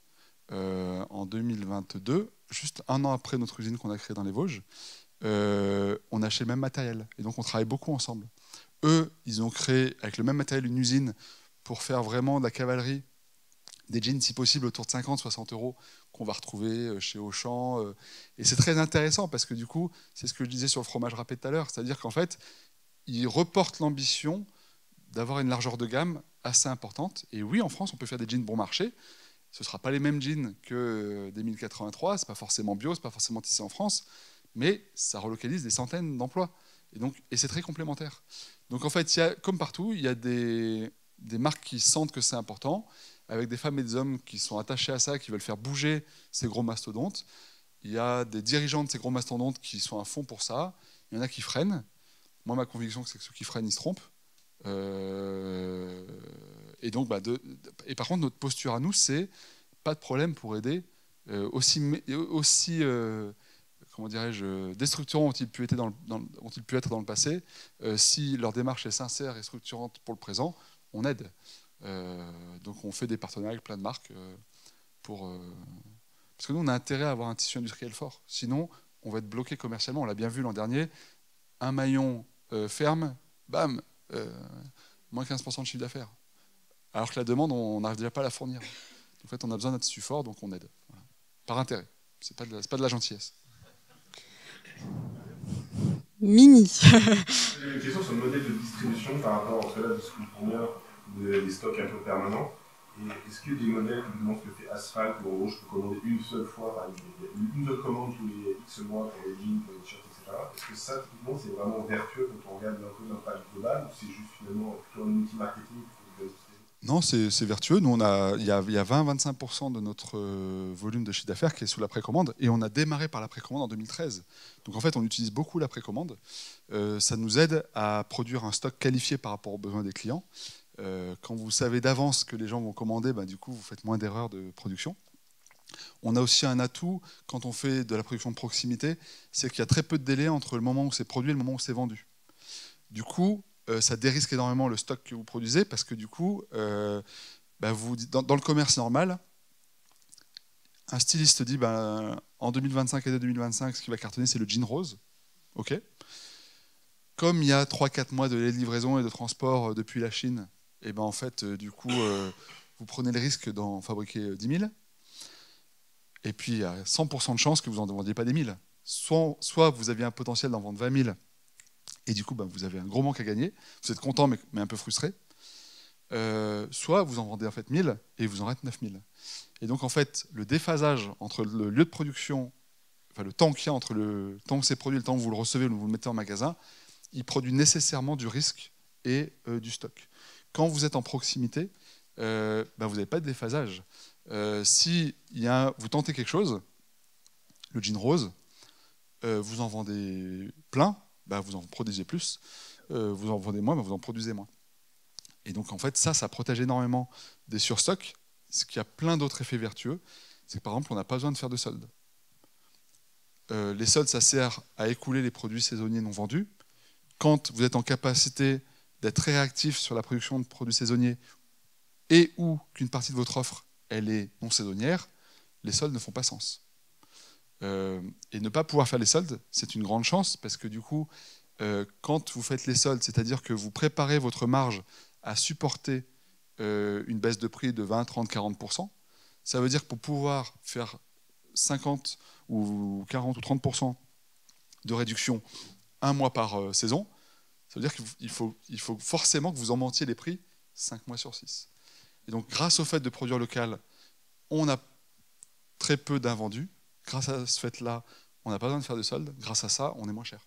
en 2022, juste un an après notre usine qu'on a créée dans les Vosges. On a acheté le même matériel, et donc on travaille beaucoup ensemble. Eux, ils ont créé avec le même matériel une usine pour faire vraiment de la cavalerie, des jeans si possible autour de 50-60 euros qu'on va retrouver chez Auchan. Et c'est très intéressant parce que du coup, c'est ce que je disais sur le fromage râpé tout à l'heure, c'est-à-dire qu'en fait, ils reportent l'ambition d'avoir une largeur de gamme assez importante. Et oui, en France, on peut faire des jeans bon marché. Ce ne sera pas les mêmes jeans que des 1083, ce n'est pas forcément bio, ce n'est pas forcément tissé en France, mais ça relocalise des centaines d'emplois. Et c'est très complémentaire. Donc en fait, comme partout, il y a des marques qui sentent que c'est important, avec des femmes et des hommes qui sont attachés à ça, qui veulent faire bouger ces gros mastodontes. Il y a des dirigeants de ces gros mastodontes qui sont à fond pour ça. Il y en a qui freinent. Moi, ma conviction, c'est que ceux qui freinent, ils se trompent. Et donc, et par contre, notre posture à nous, c'est pas de problème pour aider, aussi comment dirais-je, déstructurants ont-ils pu être dans le passé. Si leur démarche est sincère et structurante pour le présent, on aide. Donc, on fait des partenariats avec plein de marques parce que nous, on a intérêt à avoir un tissu industriel fort. Sinon, on va être bloqué commercialement. On l'a bien vu l'an dernier. Un maillon ferme, bam, moins 15% de chiffre d'affaires. Alors que la demande, on n'arrive déjà pas à la fournir. En fait, on a besoin d'un tissu fort, donc on aide. Voilà. Par intérêt. C'est pas de la gentillesse. Mini. J'ai une question sur le modèle de distribution par rapport à cela de ce qu'on des stocks un peu permanents. Et est-ce qu'il y a des modèles qui demandent ce que fait Asphalt, où en gros je peux commander une seule fois, par exemple, une seule commande tous les X mois pour les jeans, pour les t-shirts, etc. Est-ce que ça, typiquement, c'est vraiment vertueux quand on regarde un peu l'impact global, ou c'est juste finalement plutôt un outil marketing? Non, c'est vertueux. Nous, il y a 20-25% de notre volume de chiffre d'affaires qui est sous la précommande, et on a démarré par la précommande en 2013. Donc en fait, on utilise beaucoup la précommande. Ça nous aide à produire un stock qualifié par rapport aux besoins des clients. Quand vous savez d'avance que les gens vont commander, du coup, vous faites moins d'erreurs de production. On a aussi un atout quand on fait de la production de proximité, c'est qu'il y a très peu de délai entre le moment où c'est produit et le moment où c'est vendu. Du coup, ça dérisque énormément le stock que vous produisez parce que du coup, dans le commerce normal, un styliste dit en 2025 et 2025, ce qui va cartonner, c'est le jean rose. Okay. Comme il y a 3-4 mois de livraison et de transport depuis la Chine, et en fait, du coup, vous prenez le risque d'en fabriquer 10 000. Et puis, il y a 100% de chances que vous n'en vendiez pas des 1000. Soit vous aviez un potentiel d'en vendre 20 000, et du coup, vous avez un gros manque à gagner. Vous êtes content, mais un peu frustré. Soit vous en vendez en fait 1000, et vous en reste 9000. Et donc, en fait, le déphasage entre le lieu de production, enfin le temps qu'il y a entre le temps où c'est produit et le temps où vous le recevez ou vous le mettez en magasin, il produit nécessairement du risque et du stock. Quand vous êtes en proximité, vous n'avez pas de déphasage. Si vous tentez quelque chose, le jean rose, vous en vendez plein, vous en produisez plus, vous en vendez moins, vous en produisez moins. Et donc en fait, ça protège énormément des surstocks, ce qui a plein d'autres effets vertueux. C'est que par exemple, on n'a pas besoin de faire de soldes. Les soldes, ça sert à écouler les produits saisonniers non vendus. Quand vous êtes en capacité d'être très réactif sur la production de produits saisonniers et ou qu'une partie de votre offre elle est non saisonnière, les soldes ne font pas sens. Et ne pas pouvoir faire les soldes, c'est une grande chance parce que du coup, quand vous faites les soldes, c'est-à-dire que vous préparez votre marge à supporter une baisse de prix de 20, 30, 40%, ça veut dire que pour pouvoir faire 50 ou 40 ou 30% de réduction un mois par saison, ça veut dire qu'il faut forcément que vous augmentiez les prix 5 mois sur 6. Et donc, grâce au fait de produire local, on a très peu d'invendus. Grâce à ce fait-là, on n'a pas besoin de faire de soldes. Grâce à ça, on est moins cher.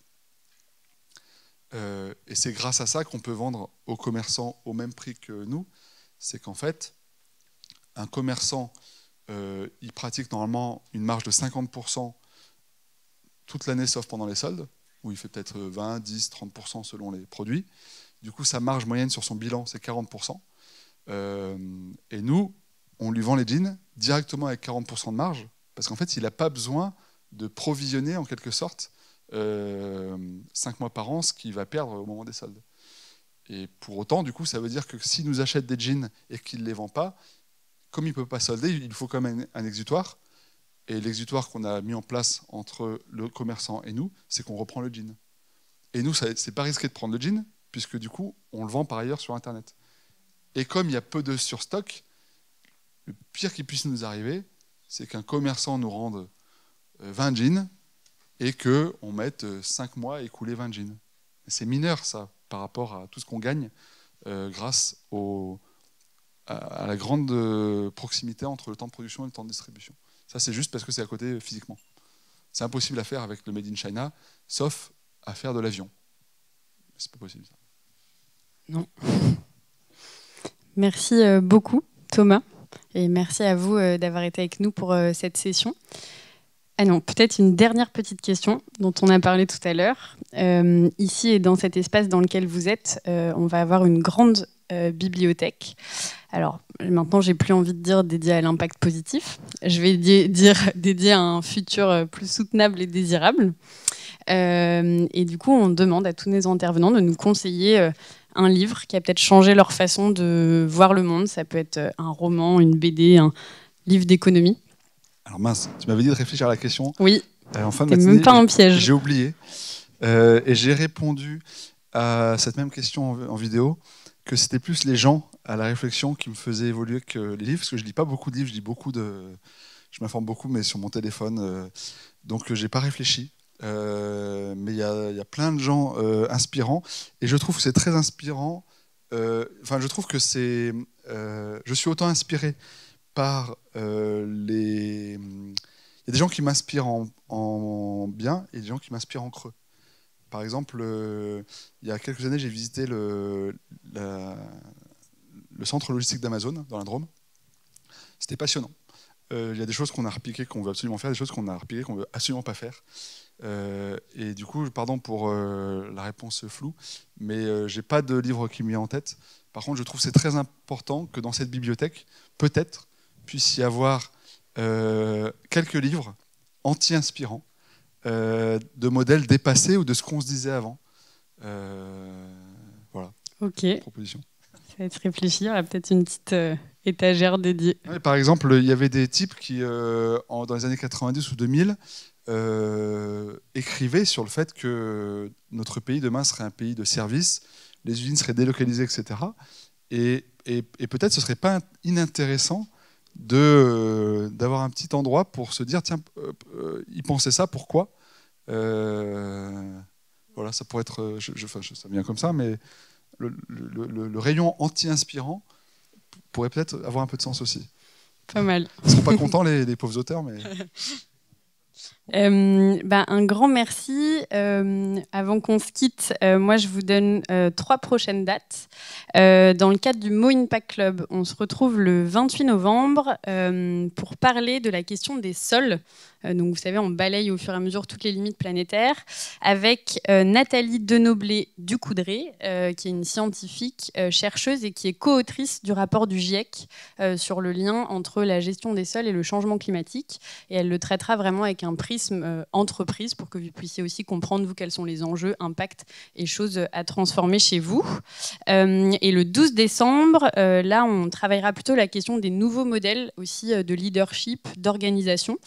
Et c'est grâce à ça qu'on peut vendre aux commerçants au même prix que nous. C'est qu'en fait, un commerçant, il pratique normalement une marge de 50% toute l'année, sauf pendant les soldes, où il fait peut-être 20, 10, 30% selon les produits. Du coup, sa marge moyenne sur son bilan, c'est 40%. Et nous, on lui vend les jeans directement avec 40% de marge, parce qu'en fait, il n'a pas besoin de provisionner en quelque sorte 5 mois par an ce qu'il va perdre au moment des soldes. Et pour autant, du coup, ça veut dire que s'il nous achète des jeans et qu'il ne les vend pas, comme il ne peut pas solder, il faut quand même un exutoire. Et l'exutoire qu'on a mis en place entre le commerçant et nous, c'est qu'on reprend le jean. Et nous, ce n'est pas risqué de prendre le jean, puisque du coup, on le vend par ailleurs sur Internet. Et comme il y a peu de surstock, le pire qui puisse nous arriver, c'est qu'un commerçant nous rende 20 jeans et qu'on mette 5 mois à écouler 20 jeans. C'est mineur, ça, par rapport à tout ce qu'on gagne grâce à la grande proximité entre le temps de production et le temps de distribution. Ça, c'est juste parce que c'est à côté physiquement. C'est impossible à faire avec le Made in China, sauf à faire de l'avion. C'est pas possible, ça. Non. Merci beaucoup, Thomas. Et merci à vous d'avoir été avec nous pour cette session. Ah non, peut-être une dernière petite question dont on a parlé tout à l'heure. Ici et dans cet espace dans lequel vous êtes, on va avoir une grande bibliothèque. Alors maintenant, j'ai plus envie de dire dédiée à l'impact positif. Je vais dire dédiée à un futur plus soutenable et désirable. Et du coup, on demande à tous nos intervenants de nous conseiller un livre qui a peut-être changé leur façon de voir le monde. Ça peut être un roman, une BD, un livre d'économie. Alors mince, tu m'avais dit de réfléchir à la question. Oui, en fin de c'était matinée, même pas un piège. J'ai oublié. Et j'ai répondu à cette même question en vidéo, que c'était plus les gens à la réflexion qui me faisaient évoluer que les livres, parce que je lis pas beaucoup de livres, je m'informe beaucoup, mais sur mon téléphone, donc j'ai pas réfléchi. Mais il y a plein de gens inspirants, et je trouve que c'est très inspirant. Je trouve que je suis autant inspiré par les. Il y a des gens qui m'inspirent en bien et des gens qui m'inspirent en creux. Par exemple, il y a quelques années, j'ai visité le centre logistique d'Amazon dans la Drôme. C'était passionnant. Il y a des choses qu'on a repiquées qu'on veut absolument faire, des choses qu'on a repiquées qu'on veut absolument pas faire. Et du coup, pardon pour la réponse floue, mais j'ai pas de livre qui me vient en tête. Par contre, je trouve que c'est très important que dans cette bibliothèque, peut-être, puisse y avoir quelques livres anti-inspirants, de modèles dépassés ou de ce qu'on se disait avant. Voilà. Ok. Proposition. Ça va être réfléchi. Il y aura peut-être une petite étagère dédiée. Ouais, par exemple, il y avait des types qui, dans les années 90 ou 2000, écrivaient sur le fait que notre pays demain serait un pays de services, les usines seraient délocalisées, etc. Et peut-être ce serait pas inintéressant d'avoir un petit endroit pour se dire tiens, ils pensaient ça, pourquoi voilà, ça pourrait être, ça vient comme ça, mais le rayon anti-inspirant pourrait peut-être avoir un peu de sens aussi. Pas mal. Ils ne seront pas contents, les pauvres auteurs, mais... Un grand merci. Avant qu'on se quitte, moi je vous donne 3 prochaines dates. Dans le cadre du Mo Impact Club, on se retrouve le 28 novembre pour parler de la question des sols. Donc vous savez, on balaye au fur et à mesure toutes les limites planétaires avec Nathalie Denoblé Ducoudray, qui est une scientifique chercheuse et qui est co-autrice du rapport du GIEC sur le lien entre la gestion des sols et le changement climatique. Et elle le traitera vraiment avec un prisme entreprise pour que vous puissiez aussi comprendre, vous, quels sont les enjeux, impacts et choses à transformer chez vous. Et le 12 décembre, là, on travaillera plutôt la question des nouveaux modèles aussi de leadership, d'organisation,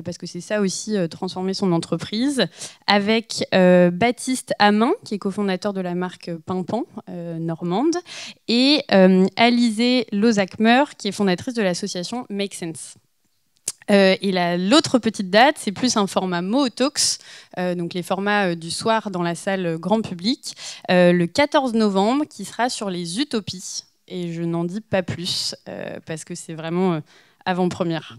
parce que c'est ça aussi, transformer son entreprise, avec Baptiste Amin, qui est cofondateur de la marque Pimpan normande, et Alizée Lozakmer, qui est fondatrice de l'association Make Sense. Et l'autre petite date, c'est plus un format Mo Talks, donc les formats du soir dans la salle grand public, le 14 novembre, qui sera sur les utopies. Et je n'en dis pas plus, parce que c'est vraiment avant-première.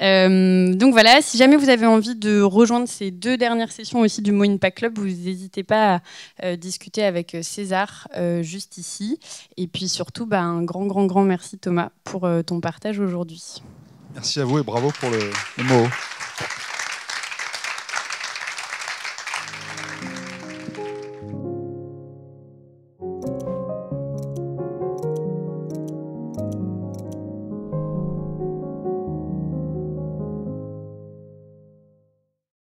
Donc voilà, si jamais vous avez envie de rejoindre ces 2 dernières sessions aussi du Mo Impact Club, vous n'hésitez pas à discuter avec César juste ici. Et puis surtout, un grand merci Thomas pour ton partage aujourd'hui. Merci à vous et bravo pour le mot.